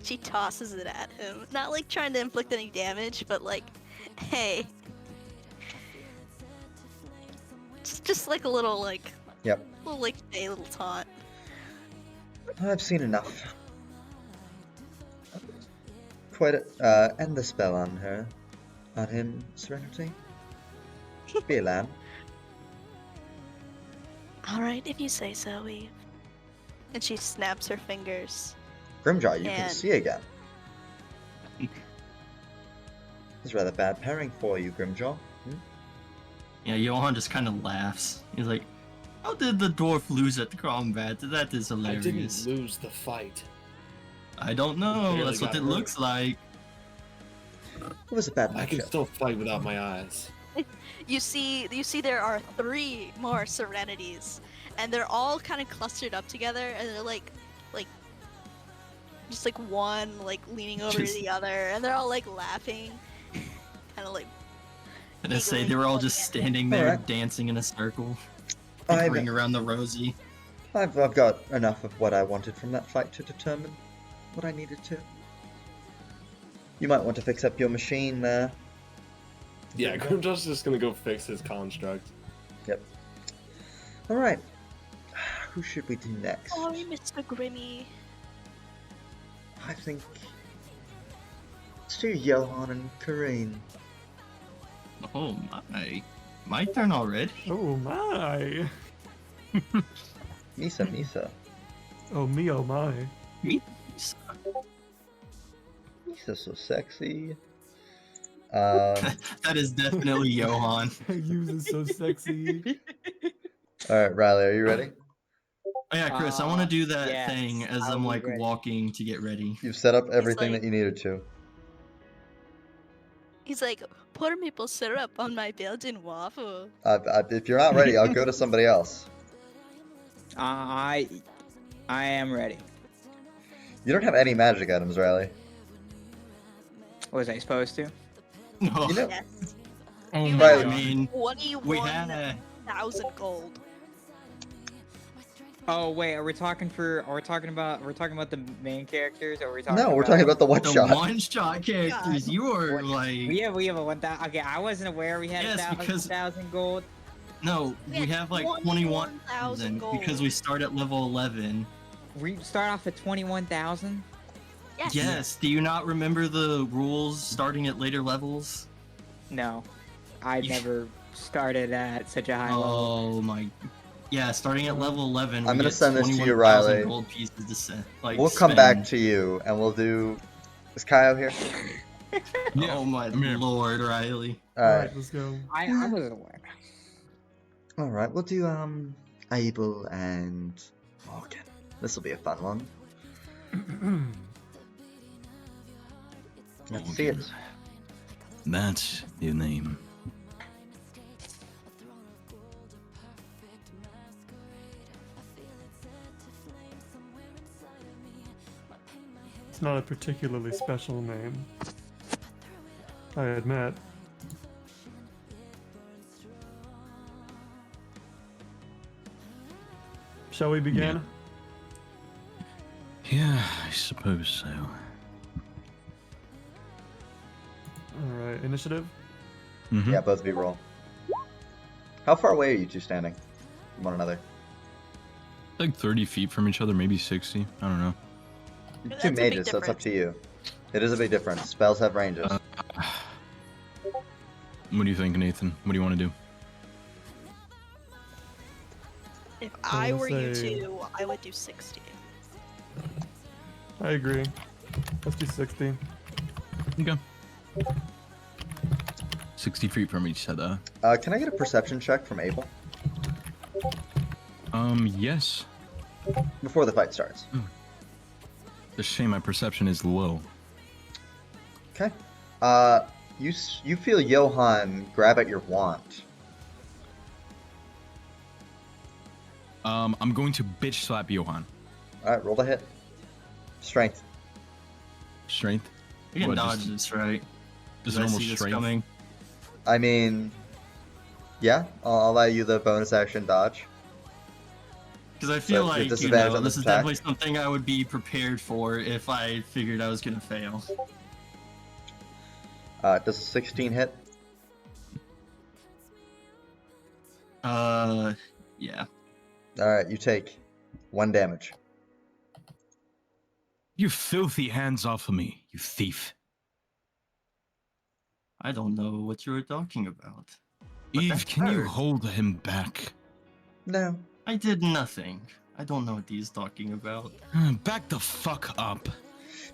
She tosses it at him. Not like trying to inflict any damage, but like, hey. It's just like a little like, Yep. a little taunt. I've seen enough. Quite end the spell on her. On him, Serenity. Be a lamb. Alright, if you say so, Eve. And she snaps her fingers. Grimjaw, you can And- see again. It's rather bad pairing for you, Grimjaw. Hmm? Yeah, Johann just kind of laughs. He's like, "How did the dwarf lose at the combat? That is I didn't hilarious." lose the fight. I don't know. Barely That's what got it hurt. looks like. It was a bad I can matchup. still fight without my eyes. You see there are 3 more Serenities, and they're all kind of clustered up together, and they're like, just like one like leaning over Just- the other, and they're all like laughing, kind of like. And I say giggling they were all towards just the standing there Alright. dancing in a circle, I've, ring around the rosy. I've got enough of what I wanted from that fight to determine what I needed to. You might want to fix up your machine there. Yeah, Grimjaw's just gonna go fix his construct. Yep. Alright. Who should we do next? Sorry, Mr. Grimmy. I think let's do Johann and Quirin. Oh my turn already. Oh my. Misa. Oh me, oh my. Misa's so sexy. That is definitely Johann. Use is so sexy. Alright, Riley, are you ready? Oh yeah, Chris, I want to do that yes, thing as I'll I'm be like ready. walking to get ready. You've set up everything like- that you needed to. He's like, pour maple syrup on my Belgian waffle. If you're not ready, I'll go to somebody else. I am ready. You don't have any magic items, Riley. Was I supposed to? No, You know, Yes. oh you my, have I mean, we 21,000 had. gold. Oh wait, are we talking about the main characters, or are we talking? no, we're talking about the one The shot. one-shot characters. You are like We have a 1,000. Okay, I wasn't aware we had Yes, 1,000 gold. no. We We had have like 21,000 21,000 gold. because we start at level 11. We start off at 21,000. Yes. Yes. Do you not remember the rules starting at later levels? No, I You- never started at such a high level. Oh my. Yeah, starting at level 11. I'm we gonna get send this to you, 21,000 Riley. gold pieces to send. Like, We'll come back spend. to you, and we'll do. Is Caio here? Yeah, Oh my I'm here. lord, Riley. All right. Alright, let's go. I wasn't aware. All right. We'll do Abel and Morgan. This will be a fun one. Let's see it. That's your name. It's not a particularly special name, I admit. Shall we begin? Yeah, I suppose so. Alright, initiative? Mhm. Yeah, both of you roll. How far away are you two standing from one another? Like 30 feet from each other, maybe 60. I don't know. You're That's two a big mages, so it's up difference. to you. It is a big difference. Spells have ranges. What do you think, Nathan? What do you want to do? If I I wanna were you say- two, I would do 60. I agree. Let's do 60. Okay. 60 feet from each other. Can I get a perception check from Abel Yes. before the fight starts? It's a shame my perception is low. Okay. You feel Johann grab at your wand. I'm going to bitch slap Johann. All right, roll the hit. Strength. Strength. We can What, dodge just- this, right? Just I normal see this strength. coming. I mean, yeah, I'll allow you the bonus action dodge. Because I feel So, like, disadvantage on this this is attack? definitely something I would be prepared for if I figured I was going to fail. Does a 16 hit? Yeah. All right, you take 1 damage. You filthy hands off of me, you thief. I don't know what you're talking about. But Eve, that's can you better. hold him back? No. I did nothing. I don't know what he's talking about. Back the fuck up.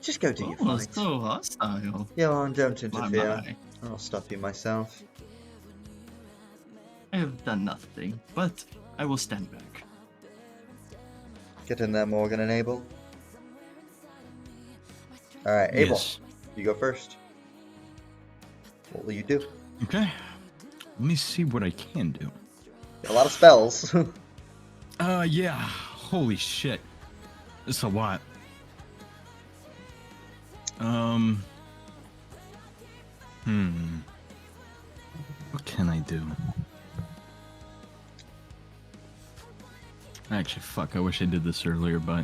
Just go do your Oh, fight. so hostile. Johann, don't My, interfere. my. I'll stop you myself. I have done nothing, but I will stand back. Get in there, Morgan and Abel. All right, Abel, Yes. you go first. What will you do? Okay. Let me see what I can do. A lot of spells. Yeah. Holy shit. It's a lot. What can I do? Actually, fuck, I wish I did this earlier, but...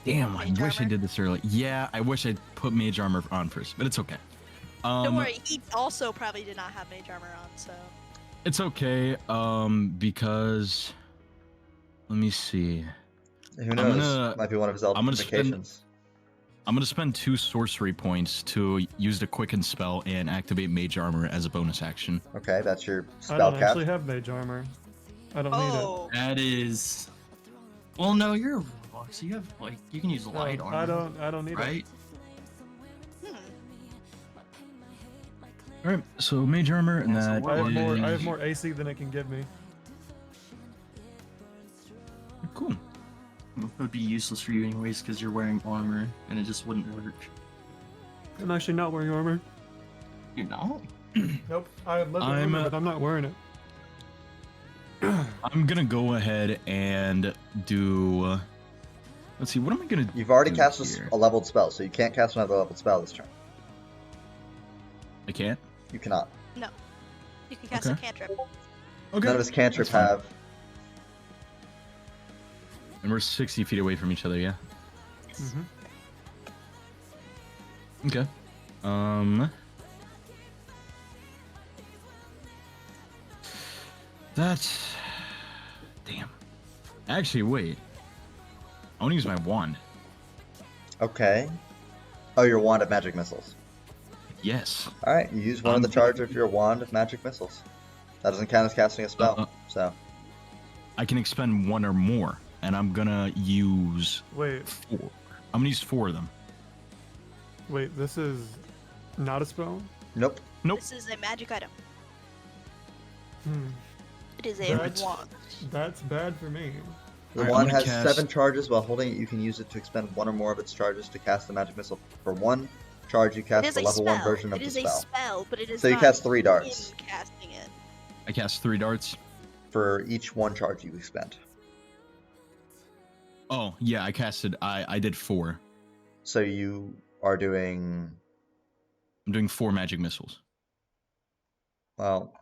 damn, I Mage wish I armor? did this earlier. Yeah, I wish I put mage armor on first, but it's okay. Don't worry, he also probably did not have mage armor on, so. It's okay, because... Let me see. Who knows? gonna- Might be one of his I'm gonna ultimations. I'm gonna spend 2 sorcery points to use the quicken spell and activate mage armor as a bonus action. Okay, that's your I spell don't cap. actually have mage armor. I don't need it. Oh, That is... Well, no, you're a warlock, so you have, like, you can use No, light armor. I don't need it. Right? hmm. All right, so mage armor, and Yeah, so that what I have is- more AC than it can give me. Cool. It would be useless for you anyways, because you're wearing armor, and it just wouldn't work. I'm actually not wearing armor. You know? Nope. I have leather I'm, armor, but I'm not wearing it. I'm gonna go ahead and do. Let's see, what am I gonna? You've already do cast here? a leveled spell, so you can't cast another leveled spell this turn. I can't. You cannot. You can cast a cantrip. Okay. None of his cantrips that's fine. have. And we're 60 feet away from each other, yeah. Mm-hmm. Okay. That's. Damn. Actually, wait. I want to use my wand. Okay. Oh, your wand of magic missiles. Yes. All right, you use one of the charge of your wand of magic missiles. That doesn't count as casting a spell. So I can expend one or more, and I'm gonna use Wait, 4. I'm gonna use 4 of them. wait, this is not a spell? nope. Nope. This is a magic item. Hmm. It is a That's- wand. That's bad for me. The Alright, I'm wand gonna has cast- 7 charges. While holding it, you can use it to expend one or more of its charges to cast the magic missile. For one charge, you It cast is the a level spell. 1 version of It the is spell. a spell, but it is So you not cast 3 darts him casting it. I cast 3 darts. for each 1 charge you expend. Oh yeah, I casted. I did 4. So you are doing, I'm doing 4 magic missiles. well,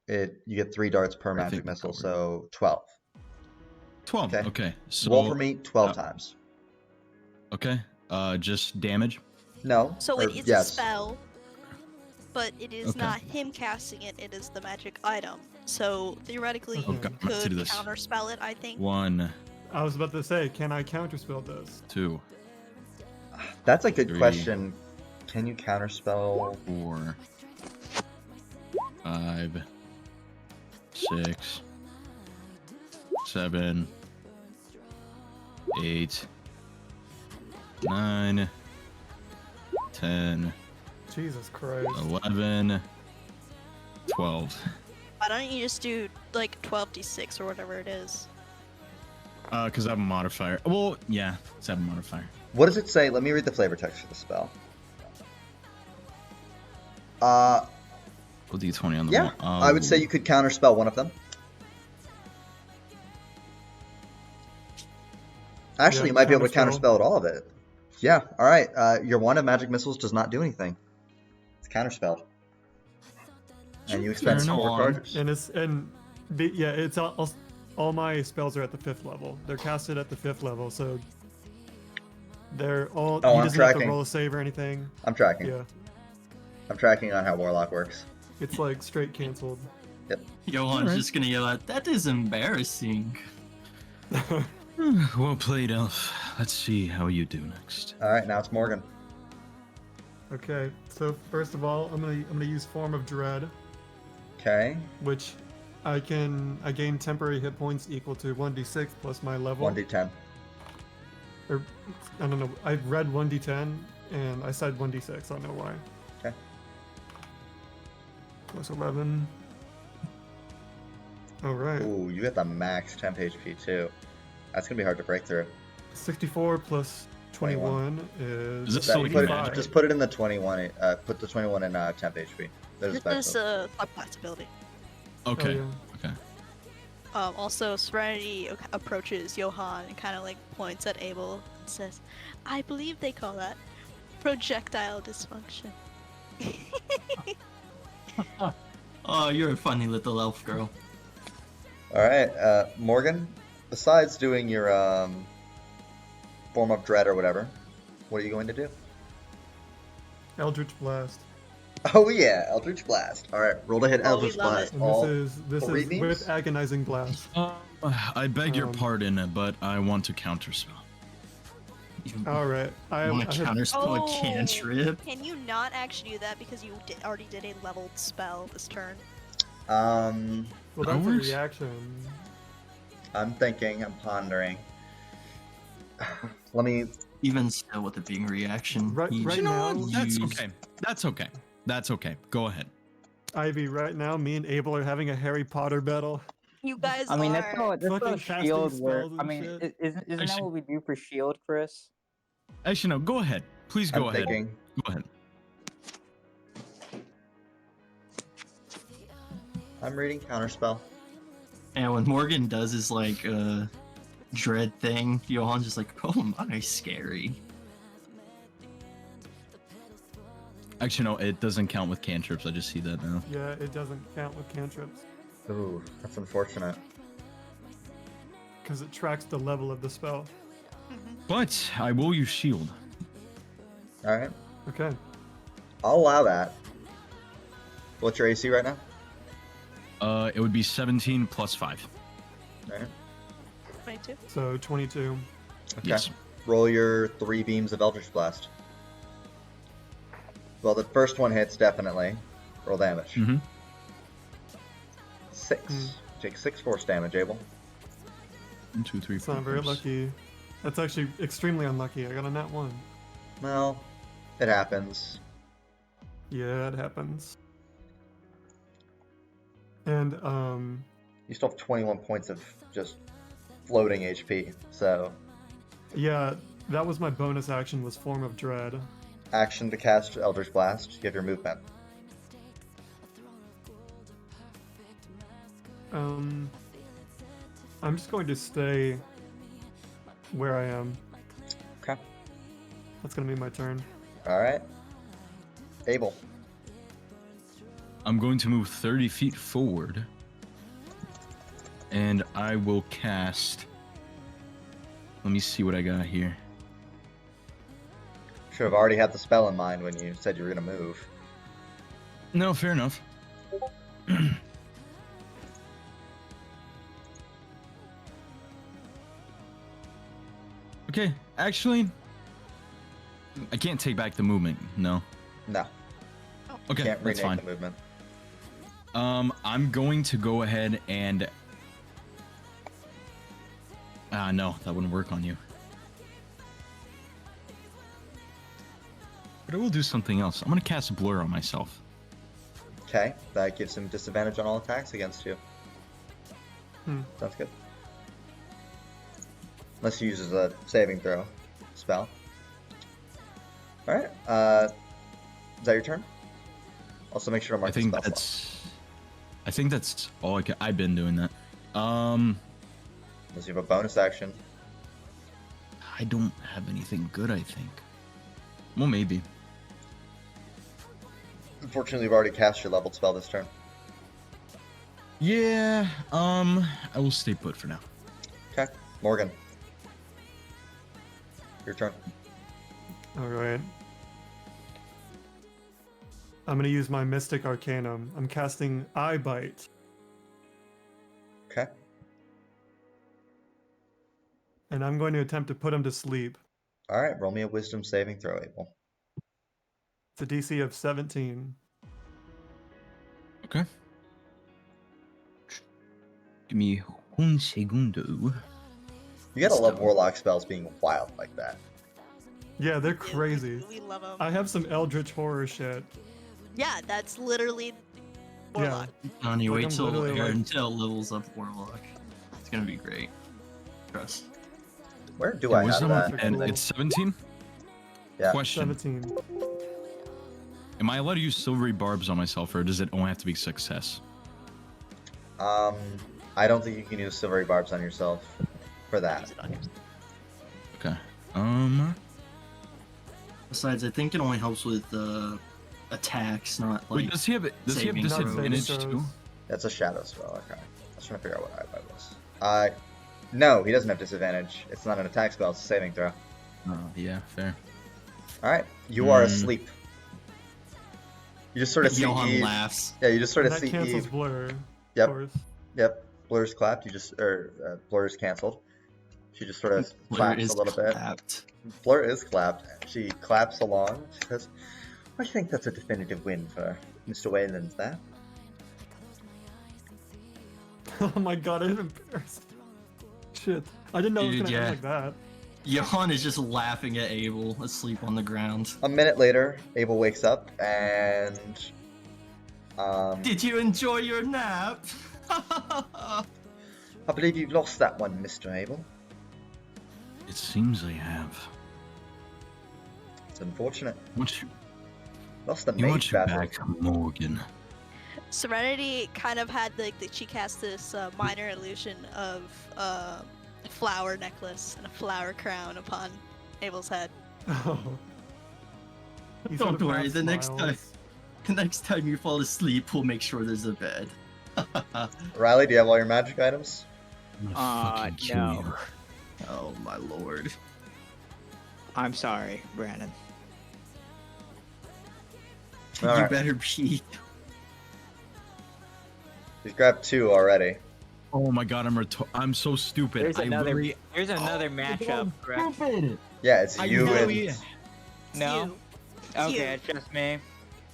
you get 3 darts per I magic think missile, that so 12. 12. Okay. Okay. So Roll for me 12 uh, times. Okay. Just damage. No. So or it is yes. a spell, but it is Okay. not him casting it. It is the magic item. So theoretically, Oh, you God, I'm about to do could this. counterspell it. I think. 1, I was about to say, can I counterspell this? 2, That's a good 3. question. Can you counterspell? 4, 5, 6, 7, 8, 9, 10, Jesus Christ. 11, 12. Why don't you just do like 12d6 or whatever it is? Because I have a modifier. Well, yeah, it's have a modifier. What does it say? Let me read the flavor text for the spell. We'll D20 on the Yeah, wall. I would say you could counterspell one of them. Actually, Yeah, you might be able to counterspell. counterspell all of it. Yeah, alright. Your wand of magic missiles does not do anything. It's counterspelled. And you expend Turn 4 on. charges. And it's all my spells are at the 5th level. They're casted at the 5th level, so they're all. Oh, he I'm doesn't have to tracking. roll a save or anything. I'm tracking. Yeah, I'm tracking on how Warlock works. it's like straight canceled. Johann's Alright. just gonna yell out, "That is embarrassing." Well played, Elf. Let's see how you do next. Alright, now it's Morgan. Okay, so first of all, I'm gonna use Form of Dread, Okay. which I gain temporary hit points equal to 1d6 plus my level. 1d10. Or I don't know. I read 1d10 and I said 1d6. I don't know why. Okay. Plus 11. All right. Ooh, you get the max temp HP too. That's gonna be hard to break through. 64 plus 21 is. Is this That- still put, magic? just put it in the 21. Put the 21 in temp HP. There's a This is special. a subclass ability. Okay. Oh, Okay. Also, Serenity approaches Johann and kind of like points at Abel and says, "I believe they call that projectile dysfunction." Oh, you're a funny little elf girl. Alright, Morgan, besides doing your Form of Dread or whatever, what are you going to do? Eldritch Blast. Oh yeah, Eldritch Blast. Alright, roll to hit Oh, we Eldritch love Blast. it. And All this three is beams? with Agonizing Blast. I beg your Um, pardon, but I want to counterspell. All right. I want to have counterspell a cantrip? Can you not actually do that because you already did a leveled spell this turn? well, That that's a works. reaction. I'm thinking, I'm pondering. Let me. Even still, with it being reaction, Right- he right You know now- what? That's used- okay. That's okay. That's okay. Go ahead. Ivy, right now, me and Abel are having a Harry Potter battle. You guys I mean, are. that's fucking how casting shield work. spells I and mean, shit. isn't that Actually- what we do for shield, Chris? Actually, no. Go ahead. Please go I'm ahead. thinking. Go ahead. I'm reading Counterspell. And when Morgan does his like dread thing, Johann's just like, "Oh my, scary." Actually, no. It doesn't count with cantrips. I just see that now. Yeah, it doesn't count with cantrips Ooh, that's unfortunate. because it tracks the level of the spell. But I will use shield. Alright, Okay. I'll allow that. What's your AC right now? It would be 17 plus 5. Alright. 22. So 22. Okay. Yes. Roll your 3 beams of Eldritch Blast. Well, the first one hits definitely. Roll damage. Mm-hmm. 6. Take 6 force damage, Abel. 1, 2, 3, It's not very lucky. That's actually extremely unlucky. I got a nat 1. Well, it happens. Yeah, it happens. And, You still have 21 points of just floating HP, so yeah, that was my bonus action, was Form of Dread. action to cast Eldritch Blast. You have your movement. I'm just going to stay where I am. Okay. That's gonna be my turn. Alright. Abel. I'm going to move 30 feet forward. And I will cast... Let me see what I got here. Should have already had the spell in mind when you said you were going to move. No, fair enough. Okay, actually... I can't take back the movement, no. No. Okay, Can't that's rename fine. the movement. I'm going to go ahead and... no, that wouldn't work on you. But I will do something else. I'm going to cast Blur on myself. Okay, that gives him disadvantage on all attacks against you. Sounds good. Unless he uses a saving throw spell. Alright, is that your turn? Also make sure to mark I think the spell that's... slot. I think that's all I've been doing that. Unless you have a bonus action. I don't have anything good, I think. Well, maybe. Unfortunately, you've already cast your leveled spell this turn. Yeah, I will stay put for now. Okay, Morgan. Your turn. Alright. I'm gonna use my Mystic Arcanum. I'm casting Eye Bite. Okay. And I'm going to attempt to put him to sleep. Alright, roll me a wisdom saving throw, Abel. It's a DC of 17. Okay. Give me un segundo. You gotta love Warlock spells being wild like that. Yeah, they're crazy. We love them. I have some Eldritch Horror shit. Yeah, that's literally Warlock. Johnny, Like, wait I'm till literally, like- until it levels up Warlock. It's gonna be great. Trust. Where do I have Wisdom, that? and Cool. it's 17? Yeah. Question. 17. Am I allowed to use silvery barbs on myself, or does it only have to be success? I don't think you can use silvery barbs on yourself for that. Use it on yourself. Okay. Besides, I think it only helps with attacks, not like. Wait, does he have saving Not saving disadvantage throws. too? That's a shadow spell, okay. I was trying to figure out what eyebite was. No, he doesn't have disadvantage. It's not an attack spell, it's a saving throw. Oh, yeah, fair. Alright, you are asleep. You just sort of see Johann Eve. laughs. Yeah, you just sort And of that see cancels Eve. Blur. Yep. Of course. Yep, Blur's clapped. Blur's canceled. She just sort of Blur claps is a little bit. clapped. Blur is clapped. She claps along. She goes, I think that's a definitive win for Mr. Weyland's there. Oh my god, I'm embarrassed. Shit. I didn't know it was Dude, gonna yeah. end like that. Johann is just laughing at Abel, asleep on the ground. A minute later, Abel wakes up and Did you enjoy your nap? I believe you've lost that one, Mr. Abel. It seems I have. It's unfortunate. Want you Lost the want mage you battle. back, Morgan. Serenity kind of had she cast this minor illusion of a flower necklace and a flower crown upon Abel's head. Oh. He sort Don't of worry, half the next time, smiles. the next time you fall asleep, we'll make sure there's a bed. Riley, do you have all your magic items? I'm gonna fucking kill no. you. Oh my lord. I'm sorry, Brandon. You Alright. better be. He's grabbed 2 already. Oh my god, I'm so stupid. There's I another. literally- There's another matchup. Correct? Yeah, it's I you know and he- It's No. you. It's Okay, you. it's just me.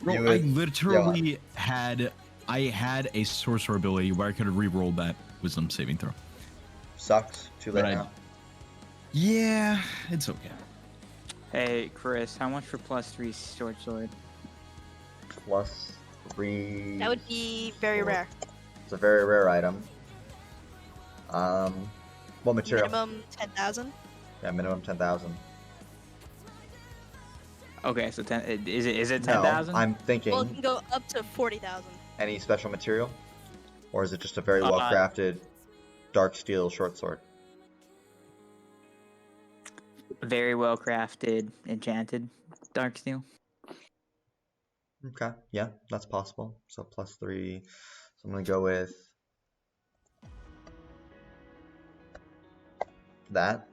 Bro, You I would- literally had a sorcerer ability where I could have re-rolled that wisdom saving throw. Sucks. Too late But I- now. Yeah, it's okay. Hey, Chris, how much for +3 short sword? +3. That would be very Or- rare. It's a very rare item. What material? Minimum 10,000. Yeah, minimum 10,000. Okay, so 10. Is it No, 10,000? I'm thinking Well, it can go up to 40,000. any special material, or is it just a very well crafted dark steel short sword? Very well crafted, enchanted dark steel. Okay, yeah, that's possible. So +3. So I'm gonna go with that.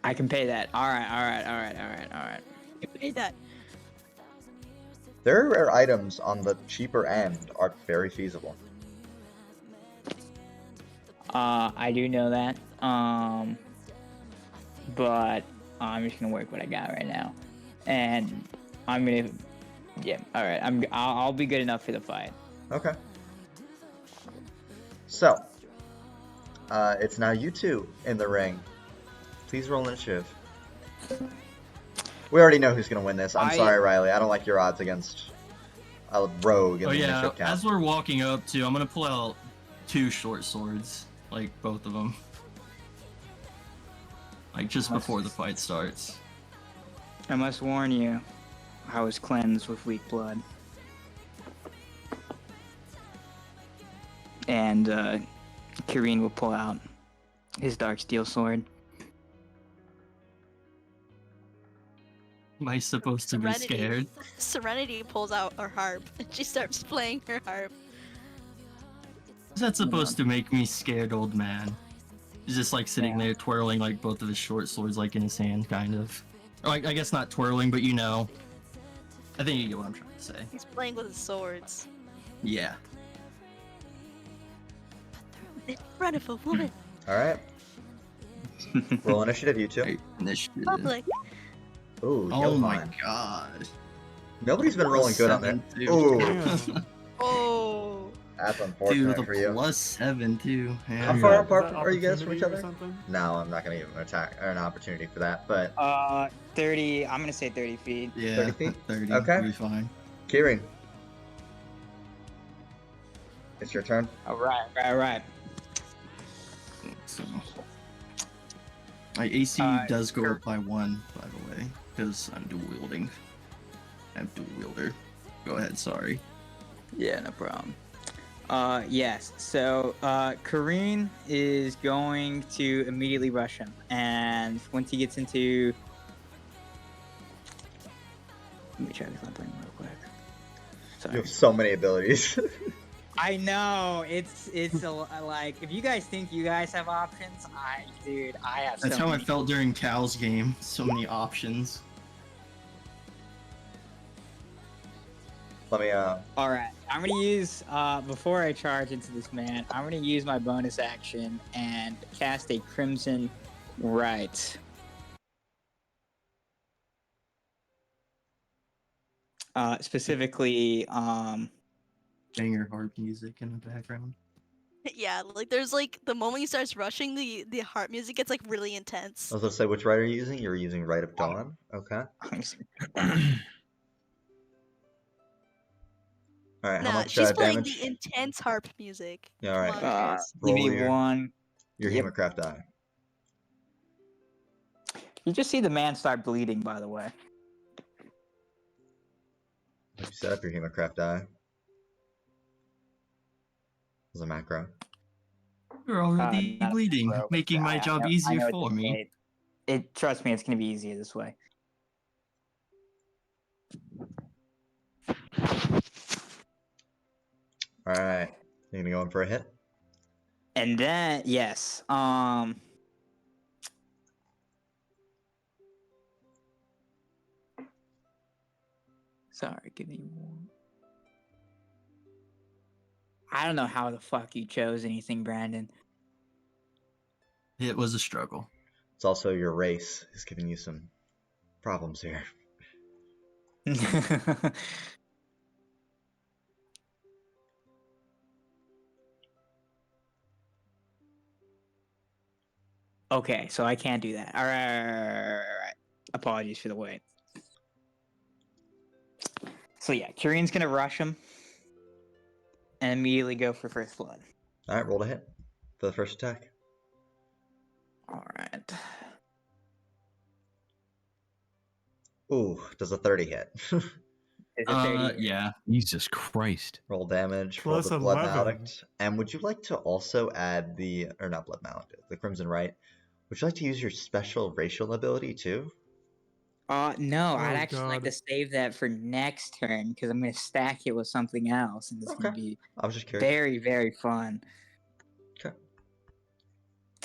I can pay that. All right. Pay that. Very rare items on the cheaper end are very feasible. I do know that. But I'm just gonna work what I got right now, and I'm gonna. Yeah. All right. I'll be good enough for the fight. Okay. So, it's now you two in the ring. Please roll initiative. We already know who's gonna win this. I'm sorry, Riley. I don't like your odds against a rogue in Oh the yeah, initiative count. as we're walking up to, I'm gonna pull out 2 short swords, like both of them, like just before the fight starts. I must warn you, I was cleansed with weak blood. And Quirin will pull out his dark steel sword. Am I supposed to be scared? Serenity pulls out her harp and she starts playing her harp. Is that supposed to make me scared, old man? He's just like sitting Yeah. there twirling like both of his short swords like in his hand, kind of. Or, like, I guess not twirling, but you know. I think you get what I'm trying to say. He's playing with his swords. Yeah. In front of a woman. All right. Roll initiative, you two. Right, initiative. Public. Ooh, Oh my Johann. god. Nobody's been rolling good on that. 7, too. Ooh, Damn. Oh. that's Dude, unfortunate with for you. a +7 too. How Yeah. far Is apart that are you guys from each opportunity or other? something? No, I'm not gonna give him an attack or an opportunity for that. But 30. I'm gonna say 30 feet. Yeah, 30 feet? 30. Okay. Will be fine. Quirin, it's your turn. All right. So, my AC does go up by 1, by the way, because I'm dual wielding. I'm dual wielder. Go ahead, sorry. Yeah, no problem. Yes. So, Quirin is going to immediately rush him, and once he gets into, let me try this one thing real quick. You Sorry. have so many abilities. I know it's like if you guys think you guys have options, I have. That's so how I many. felt during Cal's game. So many options. Let me All right, I'm gonna use before I charge into this man. I'm gonna use my bonus action and cast a Crimson Rite. Specifically, Banger harp music in the background. Yeah, like there's like the moment he starts rushing, the harp music gets like really intense. I was gonna say, which rite are you using? You're using Rite of Dawn. Okay. All right. How Nah, much she's playing damage? the intense harp music. Yeah, all right. Come on, Chris. give Roll me your- one. Your Yep. Hemocraft die. You just see the man start bleeding. By the way. You set up your Hemocraft die. As a macro. You're already Not bleeding, bro. making my job I easier know for it's me. late. Trust me, it's gonna be easier this way. All right. You gonna go in for a hit? And then yes, sorry, give me one. I don't know how the fuck you chose anything, Brandon. It was a struggle. It's also your race is giving you some problems here. Okay, so I can't do that. All right. Apologies for the wait. So yeah, Quirin's gonna rush him and immediately go for first blood. All right, roll to hit for the first attack. All right. Ooh, does a 30 hit? Is it 30? Yeah. Jesus Christ. Roll damage, Plus roll the blood 11. maledict. And would you like to also add or not blood maledict, the crimson right? Would you like to use your special racial ability too? No, I'd Oh, actually like God. to save that for next turn because I'm gonna stack it with something else, and it's gonna Okay. be I was just curious. very, very fun. Okay.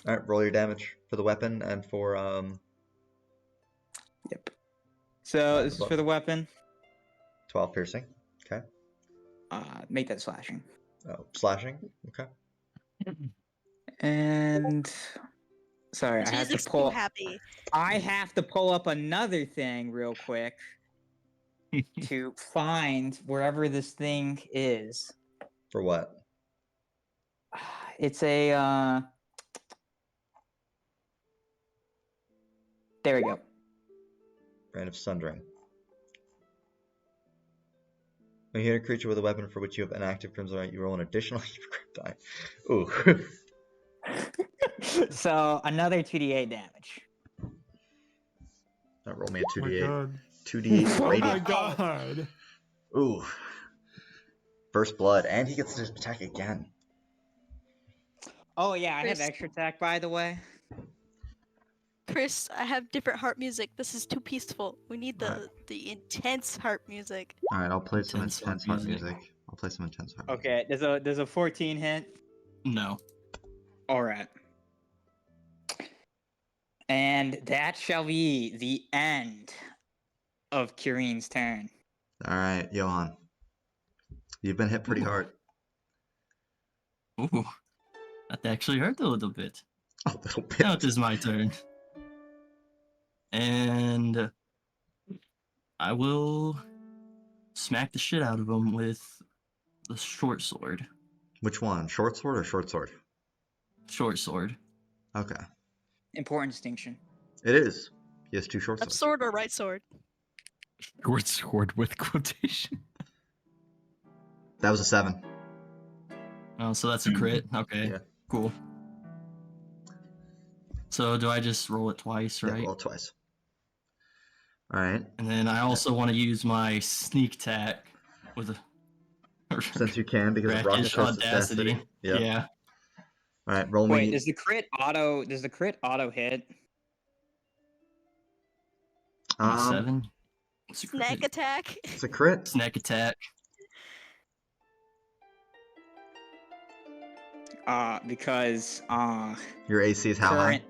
All right, roll your damage for the weapon and for Yep. So the this is blood. for the weapon. 12 piercing. Okay. Make that slashing. Oh, slashing. Okay. And sorry, I have to Music's too pull. happy. I have to pull up another thing real quick to find wherever this thing is. For what? It's a. There we go. Brand of Sundering. When you hit a creature with a weapon for which you have an active crimson right, you roll an additional die. Ooh. So another 2d8 damage. That roll me a Oh my 2d8. god. 2d8 Oh my radiant. god. Ooh. First blood, and he gets to attack again. Oh yeah, I have Chris. extra attack by the way. Chris, I have different harp music. This is too peaceful. We need the Alright. the intense harp music. Alright, I'll play some Intense intense harp harp music. music. I'll play some intense harp music. Okay, there's a 14 hit. No. All right. And that shall be the end of Quirin's turn. Alright, Johann. You've been hit pretty Ooh. hard. Ooh. That actually hurt a little bit. A little bit. Now it is my turn. And I will smack the shit out of him with the short sword. Which one? Short sword or short sword? Short sword. Okay. Important distinction. It is. He has two short Left swords. sword or right sword? Short sword with quotation. That was a 7. Oh, so that's a crit. Okay, Yeah. cool. So do I just roll it twice, Yeah, right? roll it twice. Alright. And then I also want to use my sneak attack with a Since you can, because of brackish Rock's audacity. Yep. Yeah. Alright, roll Wait, me. does the crit auto hit? A 7. It's a Snack crit. attack. It's a crit. Snack attack. Because Your AC is how high?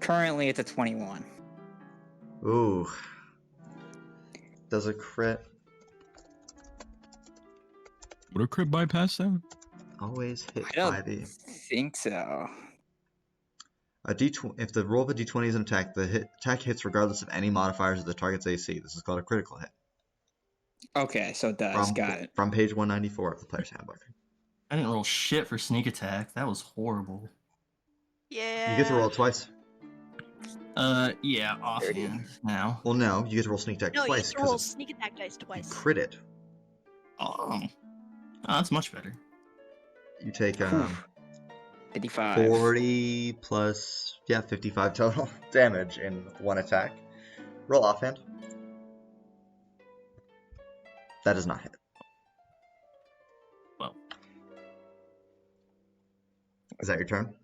currently it's a 21. Ooh. Does a crit Would a crit bypass that? always hit I don't 5e? think so. If the roll of a d20 is an attack, the attack hits regardless of any modifiers of the target's AC. This is called a critical hit. Okay, so it does. Got it. From page 194 of the player's handbook. I didn't roll shit for sneak attack. That was horrible. Yeah. You get to roll it twice. Yeah, offhand now. Well, no, you get to roll sneak attack No, you twice have to roll because sneak attack dice you twice. crit it. Oh, that's much better. You take 55. 40 plus 55 total damage in one attack. Roll offhand. That does not hit. Well, Is that your turn?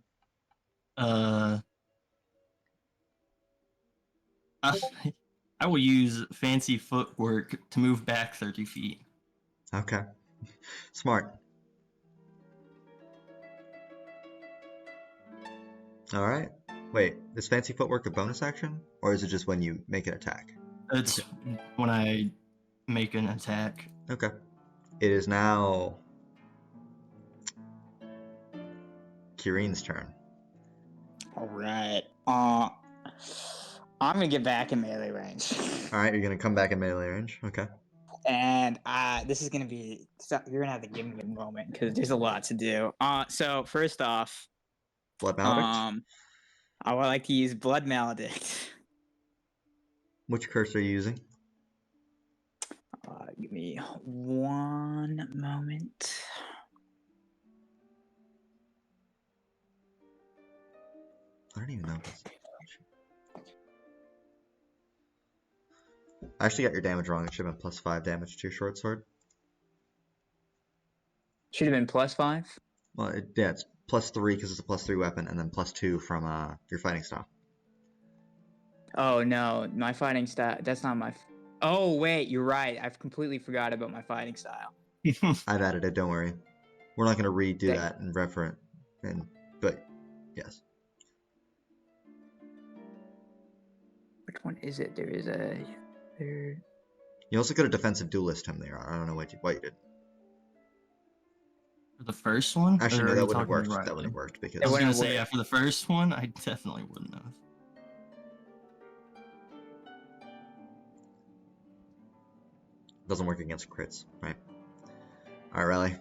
I will use fancy footwork to move back 30 feet. Okay. Smart. Alright. Wait, is fancy footwork a bonus action? Or is it just when you make an attack? It's when I make an attack. Okay. It is now Quirin's turn. All right. I'm gonna get back in melee range. All right, you're gonna come back in melee range. Okay. And this is gonna be you're gonna have to give me a moment because there's a lot to do. So first off, Blood maledict. I would like to use Blood Maledict. Which curse are you using? Give me one moment. I don't even know this. I actually got your damage wrong. It should have been +5 damage to your short sword. Should have been +5. Well, yeah, it's +3 because it's a +3 weapon, and then +2 from your fighting style. Oh no, my fighting style. That's not my. Oh wait, you're right. I've completely forgot about my fighting style. I've added it. Don't worry. We're not gonna redo Thank- that and reference. But yes. Which one is it? There is a. There. You also could have defensive duelist him there. I don't know what you did. For the first one? Actually, Or no, are that you wouldn't have talking worked. Riley? That wouldn't have worked because I was wouldn't gonna have say, worked. for the first one, I definitely wouldn't have. doesn't work against crits, right? All right, Riley.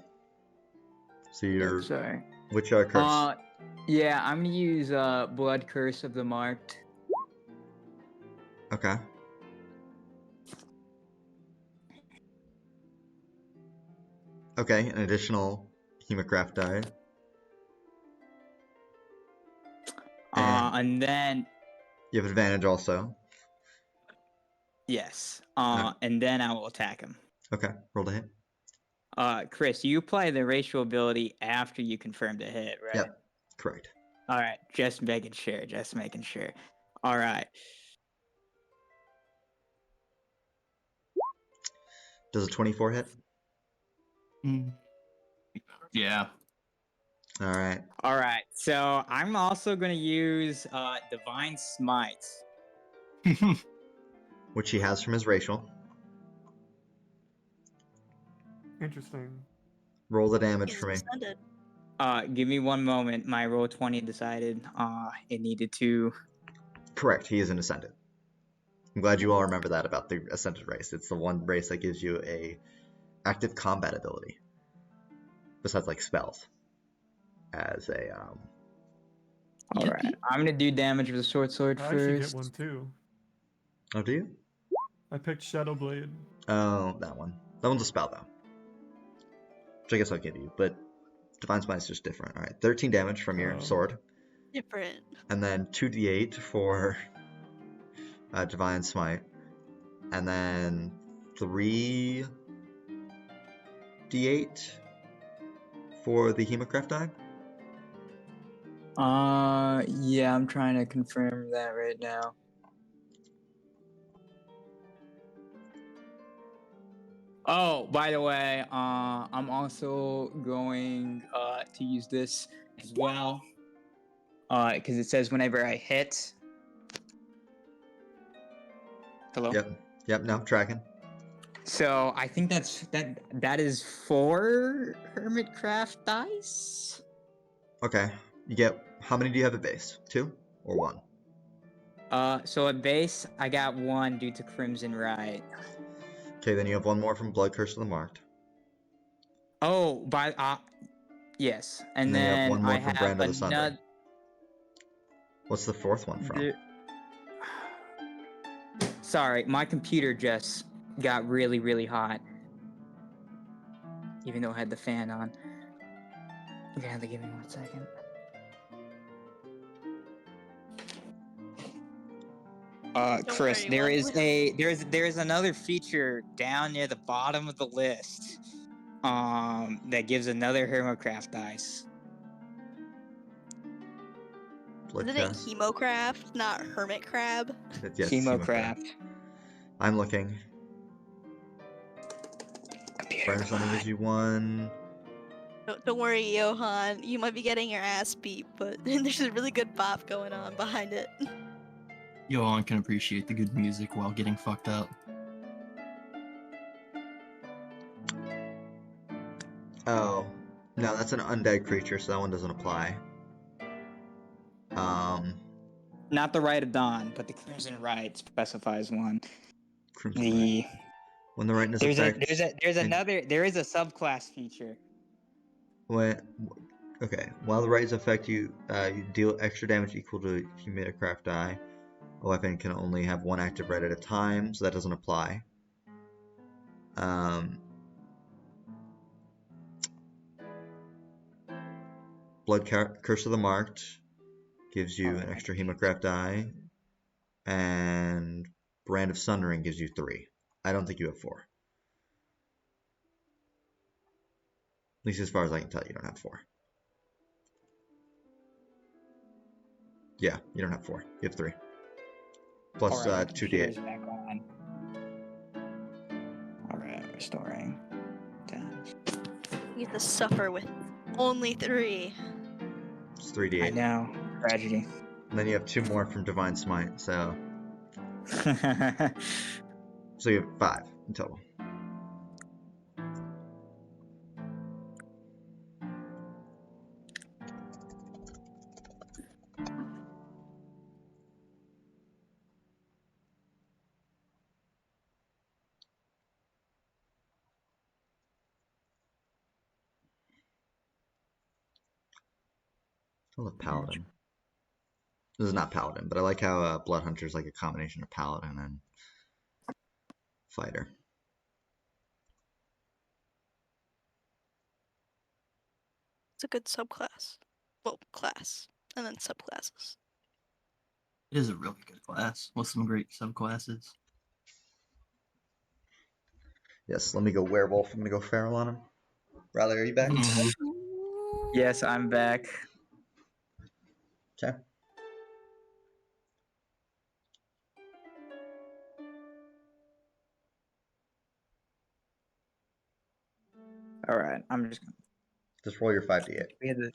So you're Sorry. which curse? Yeah, I'm gonna use Blood Curse of the Marked. Okay. Okay, an additional Hemocraft die. And then You have advantage also. yes. Alright. And then I will attack him. Okay, roll to hit. Chris, you apply the racial ability after you confirm the hit, right? Yep, correct. All right, just making sure. Just making sure. All right. Does a 24 hit? Yeah. All right. All right. So I'm also gonna use Divine Smite. Which he has from his racial. Interesting. Roll the damage He's for me. descended. Give me one moment. My roll 20 decided it needed to. Correct, he is an Ascended. I'm glad you all remember that about the Ascended race. It's the one race that gives you a active combat ability. Besides like spells. As a All right. I'm gonna do damage with the short sword I actually first. get one too. Oh, do you? I picked Shadow Blade. Oh, that one. That one's a spell though. Which I guess I'll give you, but Divine Smite is just different. Alright, 13 damage from your Oh. sword. Different. And then 2d8 for Divine Smite. And then 3d8 for the Hemocraft die. Yeah, I'm trying to confirm that right now. Oh, by the way, I'm also going to use this as well. Because it says whenever I hit. Hello? Yep, no, tracking. So I think that is 4 Hermitcraft dice. Okay. You get, how many do you have at base? 2 or 1? So at base I got 1 due to Crimson Rite. Okay, then you have 1 more from Blood Curse of the Marked. Oh, yes, and then you have then 1 more I from have Brand of the Sunder. another. What's the 4th one from? Sorry, my computer just got really, really hot. Even though I had the fan on. You're gonna have to give me 1 second. Chris, worry, there we'll- is there is another feature down near the bottom of the list. That gives another Hermocraft dice. Isn't it Hemocraft, not Hermit Crab? Yes, Hemocraft. I'm looking. Computer, Brand of Sunder gives you 1. Don't worry, Johann. You might be getting your ass beat, but there's a really good bop going on behind it. Johann can appreciate the good music while getting fucked up. Oh. No, that's an undead creature, so that one doesn't apply. Not the Rite of Dawn, but the Crimson Rite specifies one. Crimson The Rite. When the rightness there's effect. there is a subclass feature. While the rightness affect you, you deal extra damage equal to Humidicraft die. A weapon can only have one active right at a time, so that doesn't apply. Curse of the Marked gives you an extra Hemocraft die, and Brand of Sundering gives you 3. I don't think you have 4. At least as far as I can tell, you don't have 4. Yeah, you don't have 4. You have 3. Plus Alright, 2d8. back on. Alright, restoring. You get to suffer with only 3. It's 3d8. I know. Tragedy. And then you have 2 more from Divine Smite, so you have 5 in total. I love Paladin. This is not Paladin, but I like how Blood Hunter is like a combination of Paladin and Fighter. It's a good subclass. Well, class. And then subclasses. It is a really good class with some great subclasses. Yes, let me go Werewolf. I'm going to go Feral on him. Riley, are you back? Mhm. Yes, I'm back. Okay. Alright, I'm just gonna. Just roll your 5d8. We had the.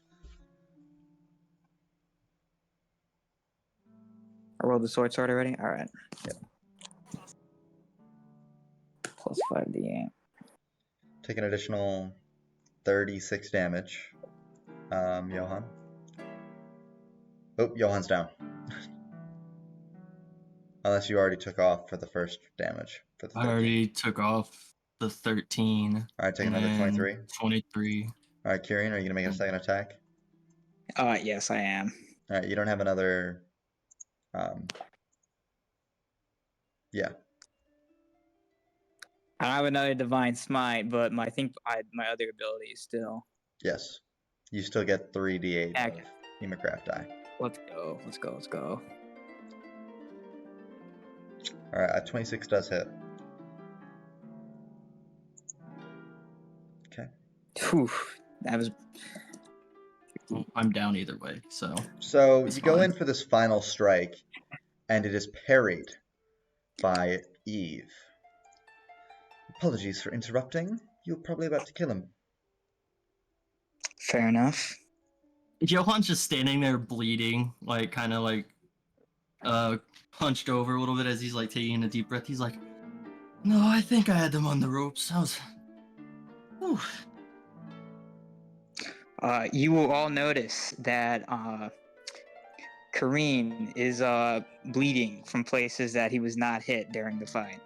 I rolled the sword already? Alright. Yep. Plus 5d8. Take an additional 36 damage. Johann. Oh, Johann's down. Unless you already took off for the first damage. For the I already took off the 13. Alright, take another and 23. 23. Alright, Quirin, are you going to make a second attack? Yes, I am. Alright, you don't have another... yeah. I don't have another Divine Smite, but my other ability is still. Yes. You still get 3d8 Heck. of Hemocraft die. Let's go. Let's go. Let's go. Alright, a 26 does hit. Okay. Whew, that was. Well, I'm down either way, so. So It's you go fine. in for this final strike, and it is parried by Eve. Apologies for interrupting. You're probably about to kill him. Fair enough. Johann's just standing there bleeding, like kind of like hunched over a little bit as he's like taking a deep breath. He's like, "No, I think I had them on the ropes. I was." Whew. You will all notice that Quirin is bleeding from places that he was not hit during the fight.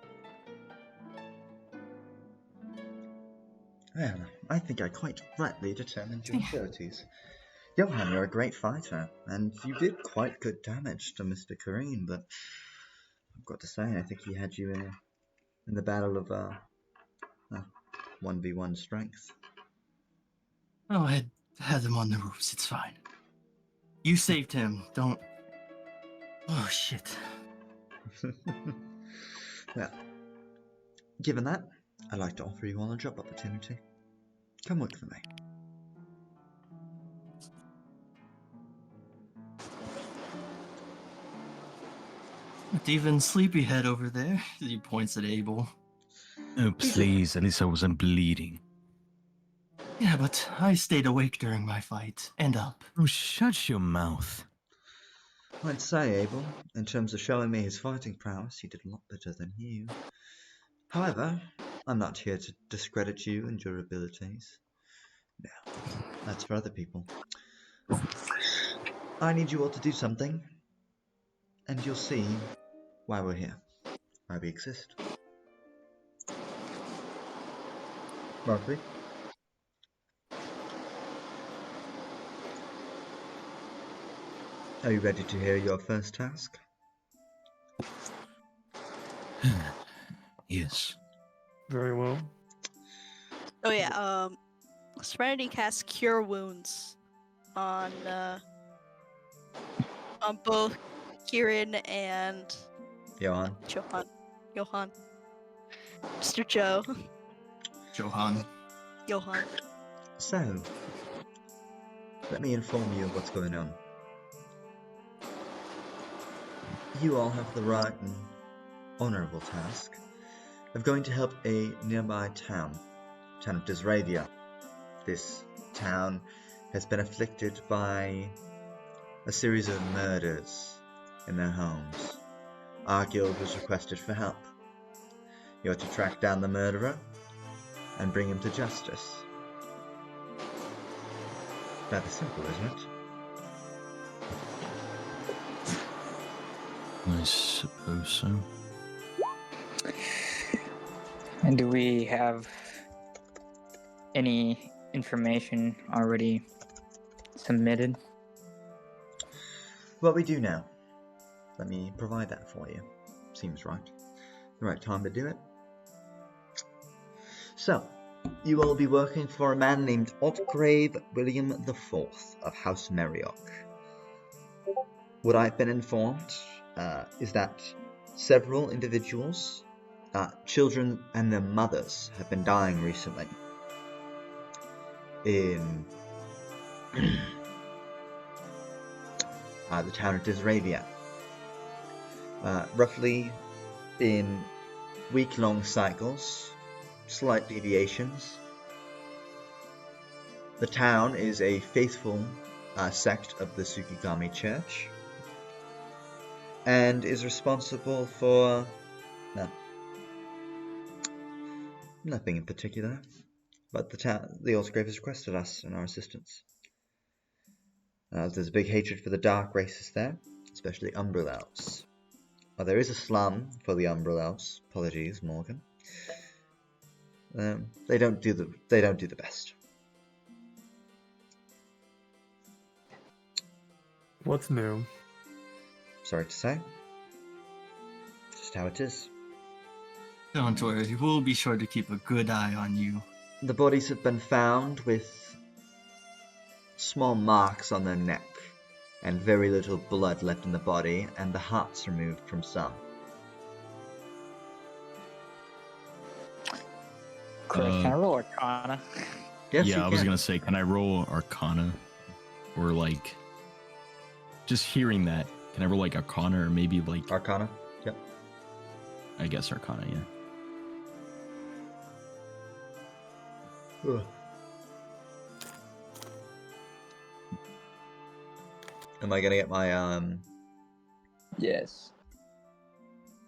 Well, I think I quite rightly determined your abilities. Johann, you're a great fighter, and you did quite good damage to Mr. Quirin, but I've got to say, I think he had you in the battle of 1v1 strength. Oh, I had them on the ropes. It's fine. You saved him. Don't. Oh shit. Well, given that, I'd like to offer you all a job opportunity. Come work for me. Not even sleepyhead over there. He points at Abel. Oh, please, at least I wasn't bleeding. Yeah, but I stayed awake during my fight and up. Oh, shut your mouth. I'd say, Abel, in terms of showing me his fighting prowess, he did a lot better than you. However, I'm not here to discredit you and your abilities. No, that's for other people. I need you all to do something. and you'll see why we're here, why we exist. Markley? Are you ready to hear your first task? Yes. Very well. Oh yeah, Serenity casts Cure Wounds on both Quirin and Johann? Johann. Mr. Joe. Johann. Johann. So, let me inform you of what's going on. You all have the right and honorable task of going to help a nearby town of Disravia. This town has been afflicted by a series of murders in their homes. Our guild was requested for help. You're to track down the murderer and bring him to justice. Rather simple, isn't it? I suppose so. And do we have any information already submitted? Well, we do now. Let me provide that for you. Seems right. The right time to do it. So, you will be working for a man named Altgrave William IV of House Merioch. What I've been informed is that several individuals, children and their mothers, have been dying recently in the town of Disravia. Roughly in week-long cycles, slight deviations. The town is a faithful sect of the Tsukigami Church, and is responsible for nothing in particular, but the Altgrave has requested us and our assistance. There's a big hatred for the dark races there, especially Umbral Elves. There is a slum for the Umbral Elves. Apologies, Morgan. They don't do the best. What's new? Sorry to say. Just how it is. Don't worry, we'll be sure to keep a good eye on you. The bodies have been found with small marks on their neck, and very little blood left in the body, and the hearts removed from some. Chris, can I roll Arcana? Yes, yeah, you I was can. gonna say, can I roll Arcana? Or like, just hearing that, can I roll like Arcana or maybe like... Arcana? Yep. I guess Arcana, yeah. Ugh. Am I gonna get my, Yes.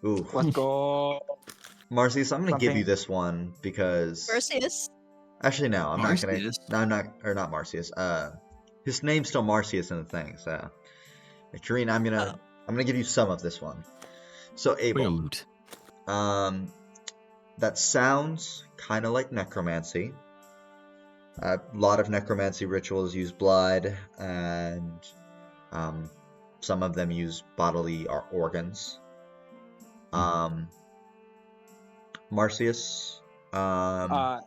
Ooh. Let's go. Marcius, I'm gonna give you Something- this one because... Perseus. Actually, no, I'm not gonna... Marcius? No, I'm not... Or not Marcius. His name's still Marcius in the thing, so... Quirin, I'm gonna give you some of this one. So, Way Abel. of loot. That sounds kind of like necromancy. A lot of necromancy rituals use blood, and some of them use bodily organs. Marcius, Chris, or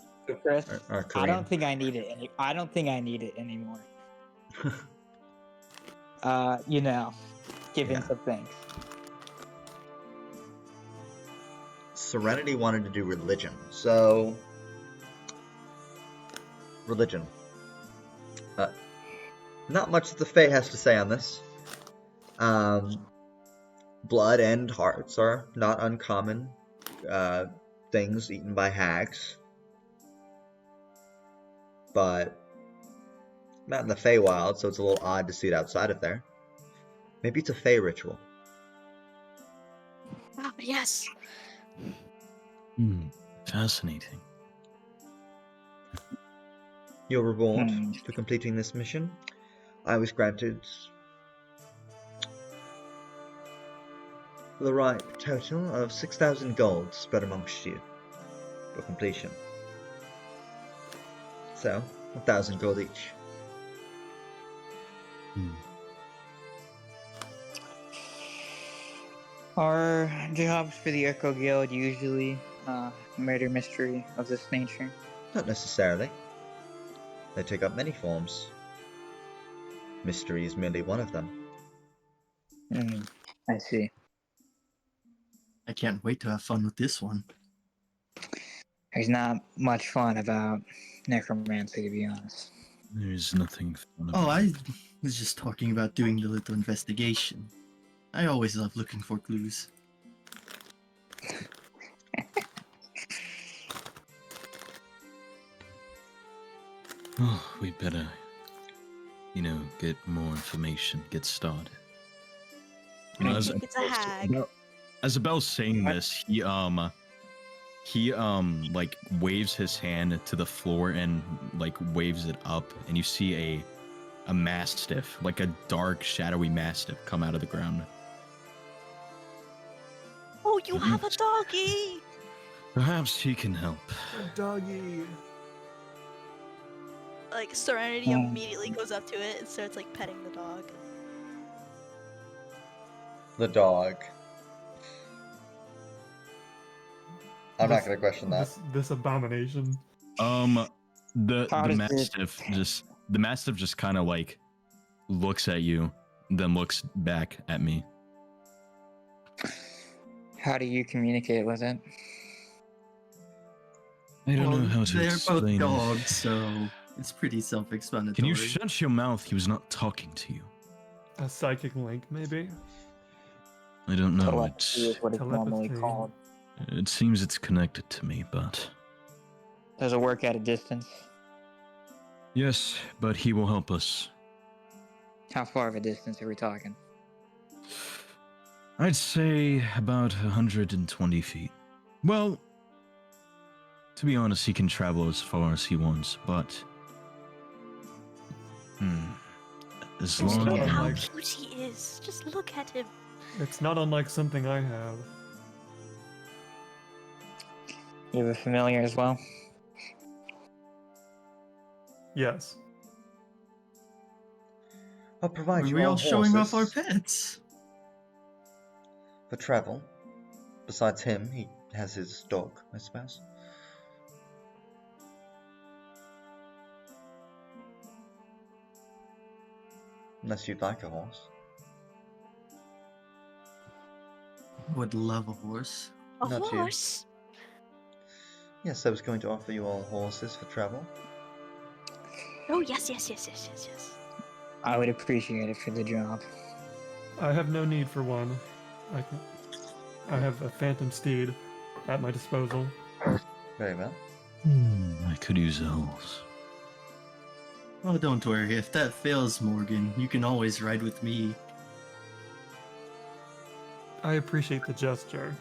I Quirin. don't think I need it. I don't think I need it anymore. Give him Yeah. some things. Serenity wanted to do religion, so religion. Not much that the Fae has to say on this. Blood and hearts are not uncommon things eaten by hags, but not in the Feywild, so it's a little odd to see it outside of there. Maybe it's a Fey ritual. Ah, yes. Fascinating. Your reward Hmm. for completing this mission, I was granted for the right total of 6,000 gold spread amongst you for completion. So, 1,000 gold each. Are jobs for the Echo Guild usually murder mystery of this nature? Not necessarily. They take up many forms. Mystery is merely one of them. I see. I can't wait to have fun with this one. There's not much fun about necromancy, to be honest. There's nothing fun Oh, about I was just talking about doing the little investigation. I always love looking for clues. Oh, we better, get more information, get started. I think it's a hag. As Abel's saying this, he like waves his hand to the floor and like waves it up, and you see a mastiff, like a dark, shadowy mastiff, come out of the ground. Oh, you have a doggy! Perhaps he can help. Doggy. Like, Serenity immediately goes up to it and starts, like, petting the dog. The dog. I'm not gonna question that. This abomination. The How does the mastiff just kind of like looks at you, then looks back at me. How do you communicate with it? I don't know how to They're explain both it. dogs, so it's pretty self-explanatory. Can you shut your mouth? He was not talking to you. A psychic link, maybe? I don't know. Telepathy is what it's normally Telepathy. called. It seems it's connected to me, but Does it work at a distance? yes, but he will help us. How far of a distance are we talking? I'd say about 120 feet. Well, to be honest, he can travel as far as he wants, but as Just long look at how like- cute he is. Just look at him. It's not unlike something I have. You have a familiar as well? Yes. I'll provide Are you we all all showing off our horses pets? for travel. Besides him, he has his dog, I suppose. Unless you'd like a horse. Would love a horse. A Not you. horse? Yes, I was going to offer you all horses for travel. Oh, yes. I would appreciate it for the job. I have no need for one. I have a phantom steed at my disposal. Very well. I could use a horse. Oh, don't worry. If that fails, Morgan, you can always ride with me. I appreciate the gesture.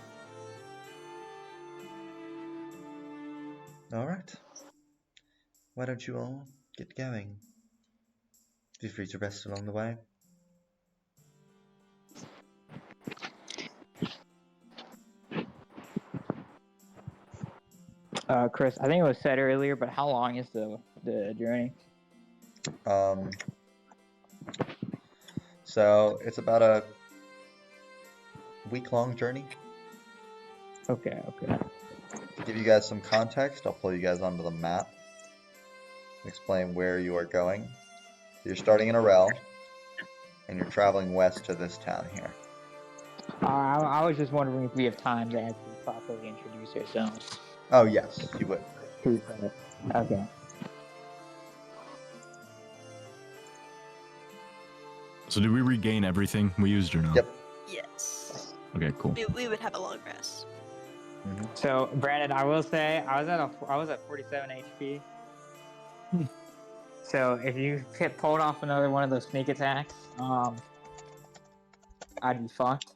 Alright. Why don't you all get going? Feel free to rest along the way. Chris, I think it was said earlier, but how long is the journey? So it's about a week-long journey. Okay. To give you guys some context, I'll pull you guys onto the map. Explain where you are going. So you're starting in Arel, and you're traveling west to this town here. I was just wondering if we have time to actually properly introduce ourselves. Oh yes, you would. Okay. So did we regain everything we used or no? Yep. Yes. Okay, cool. We would have a long rest. So, Brandon, I will say I was at 47 HP. So if you pulled off another one of those sneak attacks, I'd be fucked.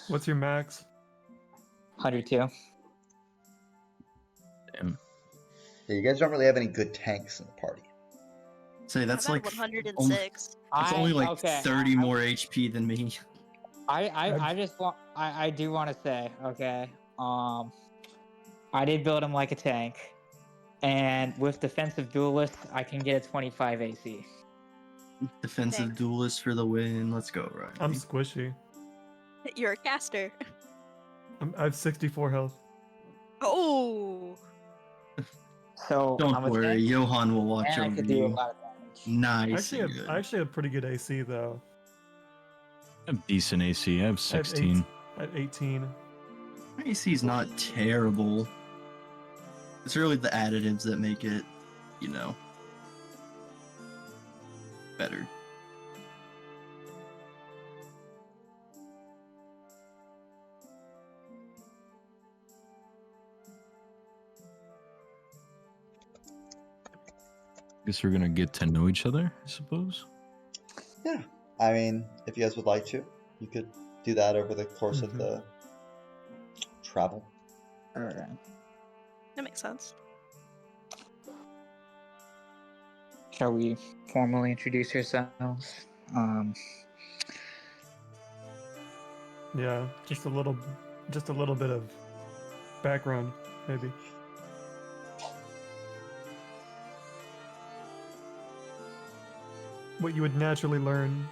What's your max? 102. Damn. Yeah, you guys don't really have any good tanks in the party. Say that's I'm like at 106. it's only like okay, 30 more HP than me. I just want I do want to say, okay, I did build him like a tank, and with defensive duelist, I can get a 25 AC. Defensive Thanks. duelist for the win. Let's go, Ryan. I'm squishy. You're a caster. I have 64 health. Oh. So Don't I'm a worry, tank, Johann will watch and I over can do a you. lot of damage. Nice. I actually have pretty good AC though. I have decent AC. I have 16. I have 18. My AC's not terrible. It's really the additives that make it, better. Guess we're gonna get to know each other, I suppose. Yeah. I mean, if you guys would like to, you could do that over the course of the travel. Alright. That makes sense. Shall we formally introduce ourselves? Yeah, just a little bit of background, maybe. What you would naturally learn.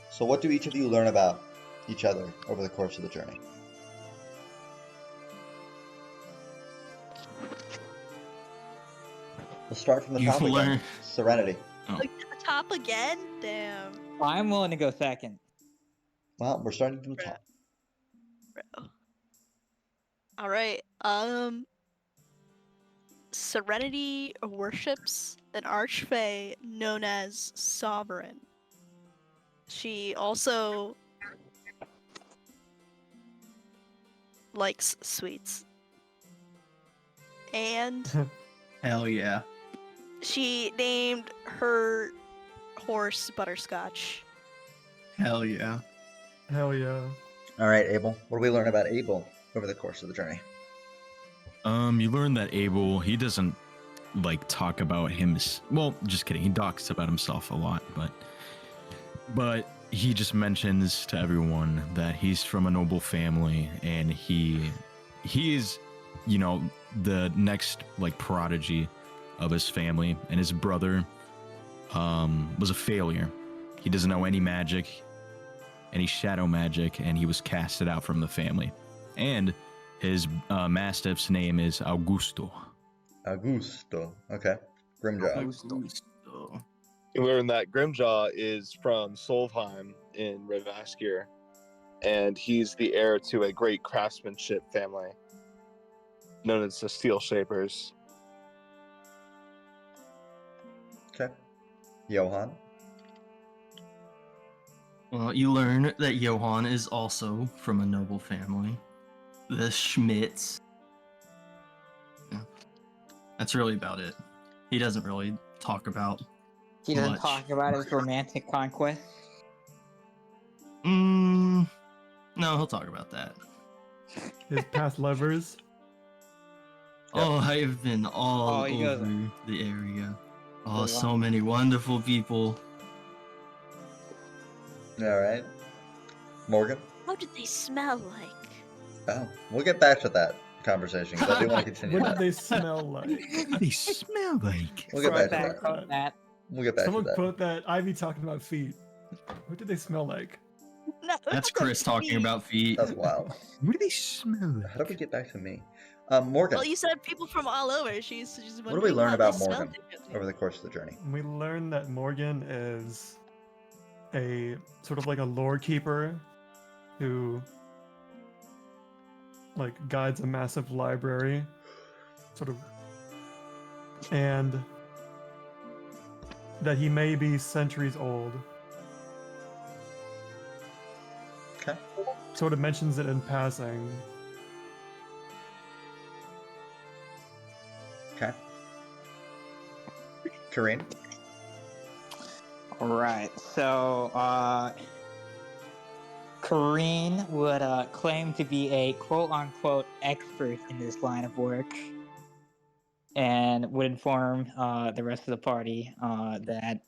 So, what do each of you learn about each other over the course of the journey? We'll start from the You top again. learn- Serenity. Like at the top again? Damn. I'm willing to go second. Well, we're starting from the top. Bro. Alright. Serenity worships an archfey known as Sovereign. She also likes sweets. And Hell yeah. she named her horse Butterscotch. Hell yeah. Hell yeah. All right, Abel. What do we learn about Abel over the course of the journey? You learn that Abel, he doesn't talk about him. Well, just kidding. He talks about himself a lot, but he just mentions to everyone that he's from a noble family and he is, the next prodigy of his family, and his brother was a failure. He doesn't know any magic, any shadow magic, and he was casted out from the family. And his mastiff's name is Augusto. Augusto. Okay. Grimjaw. Augusto. You learn that Grimjaw is from Solheim in Revaskir, and he's the heir to a great craftsmanship family known as the Steelshapers. Okay. Johann. Well, you learn that Johann is also from a noble family, the Schmidts. Yeah. That's really about it. He doesn't really talk about He doesn't much. talk about his romantic conquest. No, he'll talk about that. His past lovers. Oh, I've been all Oh, he goes- over the area. Oh, Wow. so many wonderful people. All right. Morgan. How did they smell like? Oh, we'll get back to that conversation because I do want to continue What that. did they smell like? What do they smell like? We'll get back to Throwback that. quote that. We'll get back Someone to that. put that Ivy talking about feet. What did they smell like? No, That's Chris talking about feet. That's wild. What do they smell like? How do we get back to me? Morgan. Well, you said people from all over. She's What do we learn about Morgan Morgan? over the course of the journey? We learned that Morgan is a sort of like a lore keeper who guides a massive library, sort of, and that he may be centuries old. Okay. Sort of mentions it in passing. Okay. Quirin. Alright, so, Quirin would claim to be a quote-unquote expert in this line of work, and would inform the rest of the party that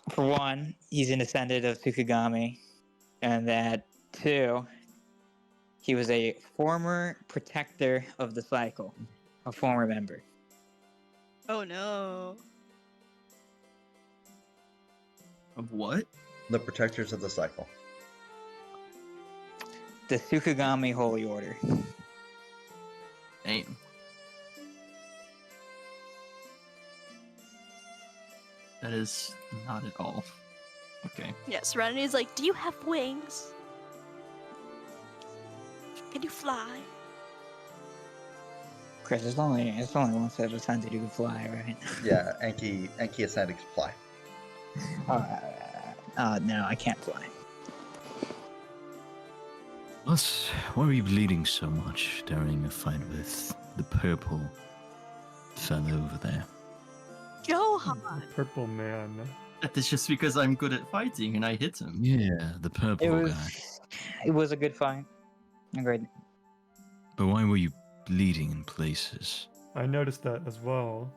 for one, he's an descendant of Tsukigami, and that two, he was a former protector of the cycle, a former member. Oh no. Of what? The protectors of the cycle. The Tsukigami Holy Order. Damn. That is not at all. Okay. Yeah, Serenity's like, do you have wings? Can you fly? Chris, it's only one set of times that you can fly, right? Yeah, Enki Ascending can fly. No, I can't fly. Why were you bleeding so much during the fight with the purple fellow over there? Johann! Purple man. That is just because I'm good at fighting and I hit him. Yeah, the purple guy. It was a good fight. Agreed. But why were you bleeding in places? I noticed that as well.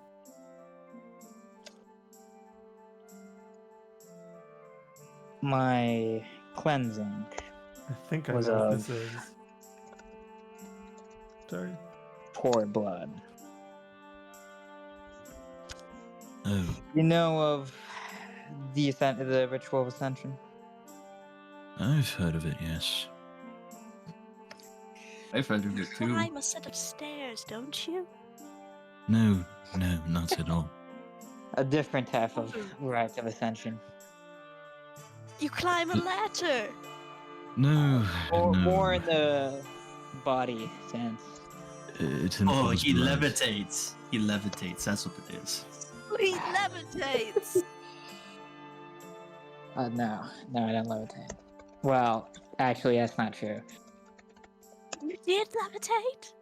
My cleansing I think I Was, know what this is. Sorry. poor blood. Oh, You know of the ritual of ascension? I've heard of it, yes. I've heard of You it too. climb a set of stairs, don't you? No, not at all. A different type of rite of ascension. You climb a ladder! No, Or no. more in the body sense. It Oh, involves he blood. levitates. He levitates. That's what it is. He levitates! No, I don't levitate. Well, actually, that's not true. You did levitate?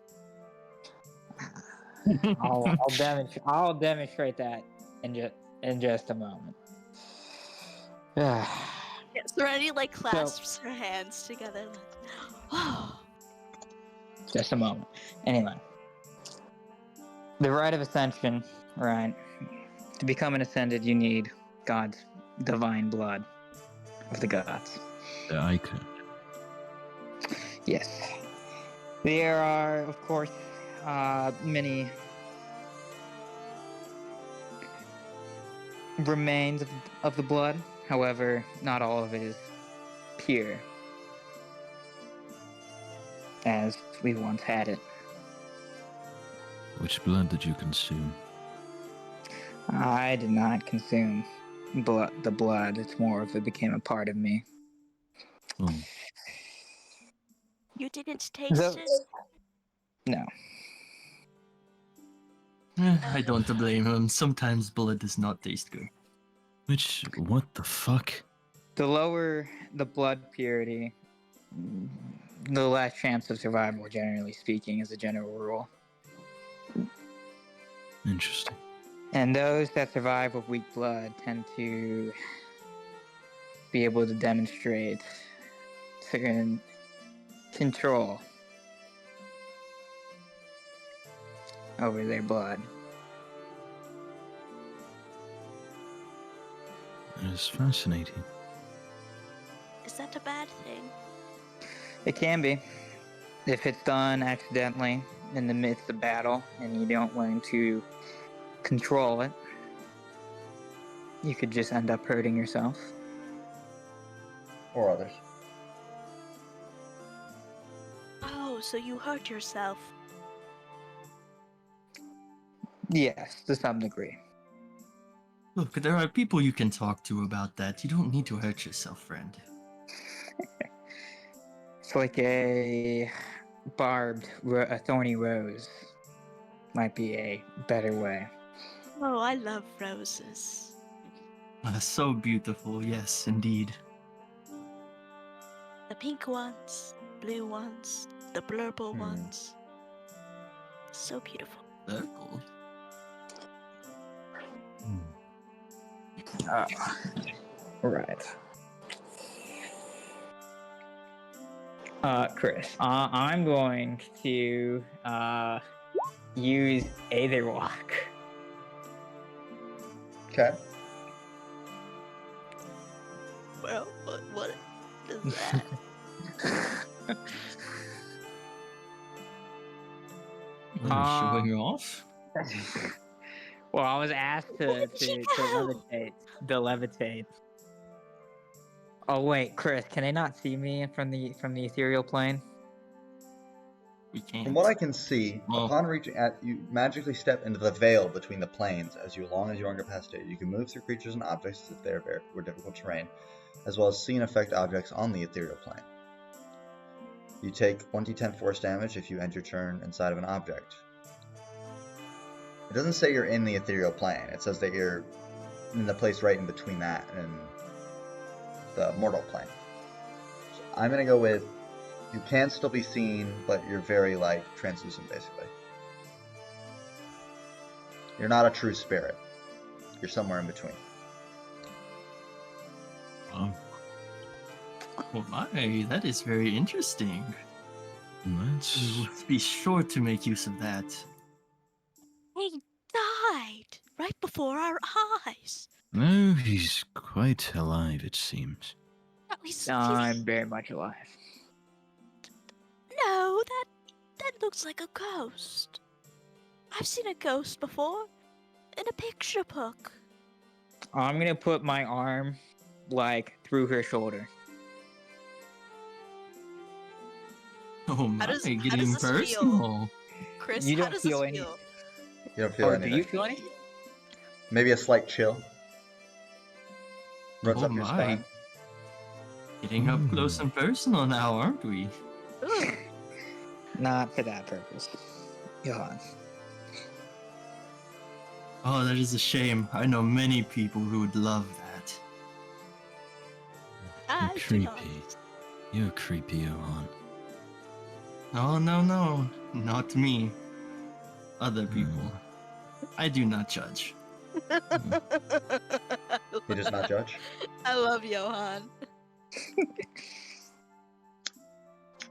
I'll demonstrate that in just a moment. Yeah, Serenity like clasps her hands together. Just a moment. Anyway, the rite of ascension, right? To become an ascended, you need God's divine blood of the gods. The icon. Yes. There are, of course, many remains of the blood. However, not all of it is pure, as we once had it. Which blood did you consume? I did not consume the blood. It's more of it became a part of me. Oh, You didn't taste So- it? No. I don't blame him. Sometimes blood does not taste good. what the fuck? The lower the blood purity, the less chance of survival, generally speaking, as a general rule. Interesting. And those that survive with weak blood tend to be able to demonstrate certain control over their blood. It's fascinating. Is that a bad thing? It can be. If it's done accidentally in the midst of battle and you don't learn to control it, you could just end up hurting yourself. Or others. Oh, so you hurt yourself. Yes, to some degree. Look, there are people you can talk to about that. You don't need to hurt yourself, friend. It's like a a thorny rose. Might be a better way. Oh, I love roses. So beautiful, yes, indeed. The pink ones, blue ones, the purple Hmm. ones. So beautiful. Purple. Right. Chris, I'm going to use Aetherwalk. Okay. bro. What is that? Showing off? Well, I was asked Where to did she to go? levitate. Oh wait, Chris, can they not see me from the ethereal plane? We can't. From what I can see, Well- upon reaching at, you magically step into the veil between the planes. As long as you are incapacitated, you can move through creatures and objects if they were difficult terrain, as well as see and affect objects on the ethereal plane. You take 1d10 force damage if you end your turn inside of an object. It doesn't say you're in the ethereal plane. It says that you're in the place right in between that and the mortal plane. So I'm gonna go with you can still be seen, but you're very like translucent basically. You're not a true spirit. You're somewhere in between. Oh my, that is very interesting. Let's. We will be sure to make use of that. He died right before our eyes. No, he's quite alive, it seems. No, he's I'm very much alive. no, that looks like a ghost. I've seen a ghost before in a picture book. I'm gonna put my arm like through her shoulder. Oh my, does getting this feel? personal. Chris, You how don't does feel this any- feel? You don't feel Oh, anything. do you feel any? Maybe a slight chill. Runs Oh up your my. spine. Getting up close and personal now, aren't we? Ooh, Not for that purpose. Johann. Oh, that is a shame. I know many people who would love that. I You're do not. creepy. You're creepy, Johann. Oh, no, not me. Other people. I do not judge. He does not judge. I love Johann.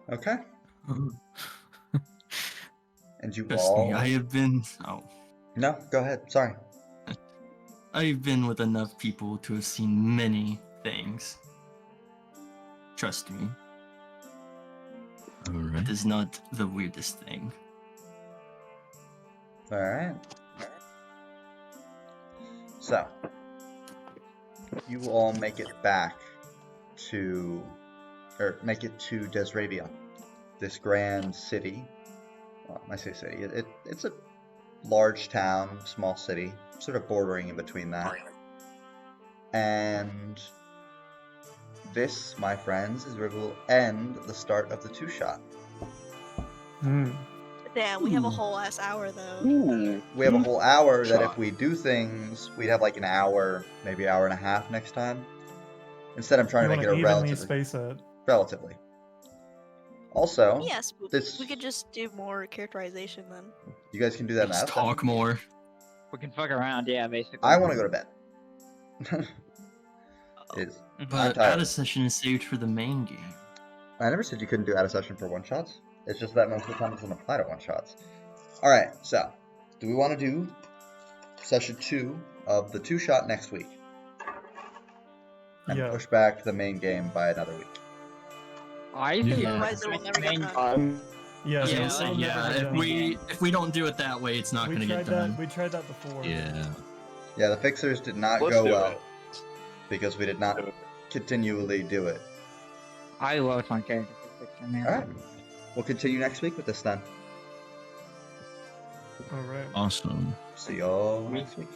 Okay. And you Trust all. me, I have been. Oh, No, go ahead. Sorry. I've been with enough people to have seen many things. Trust me, Alright. it is not the weirdest thing. All right. So, you all make it back to, or make it to Desravia, this grand city. Well, I say city. It's a large town, small city, sort of bordering in between that. And this, my friends, is where we'll end the start of the two-shot. Damn, we have a whole ass hour though. Ooh. We have a whole hour that Shot. if we do things, we'd have like an hour, maybe hour and a half next time. Instead, I'm trying You to want make to it a evenly relatively. space it. Relatively. Also, Yes, but this- we could just do more characterization then. you guys can do that Let's now. talk more. We can fuck around, yeah, basically. I want to go to bed. It's, I'm But tired. out of session is saved for the main game. I never said you couldn't do out of session for one shots. It's just that most of the time it doesn't apply to one shots. All right, so do we want to do session 2 of the two shot next week and Yeah. push back the main game by another week? I think Yeah. Otherwise, it will never get done. Yeah, Yeah, it'll so, never yeah. get If done. we don't do it that way, it's not we going to tried get done. that. We tried that before. Yeah. Yeah, the fixers did not Let's go do well it. because we did not continually do it. I love my character fiction, man. All right, we'll continue next week with this then. All right. Awesome. See y'all next week.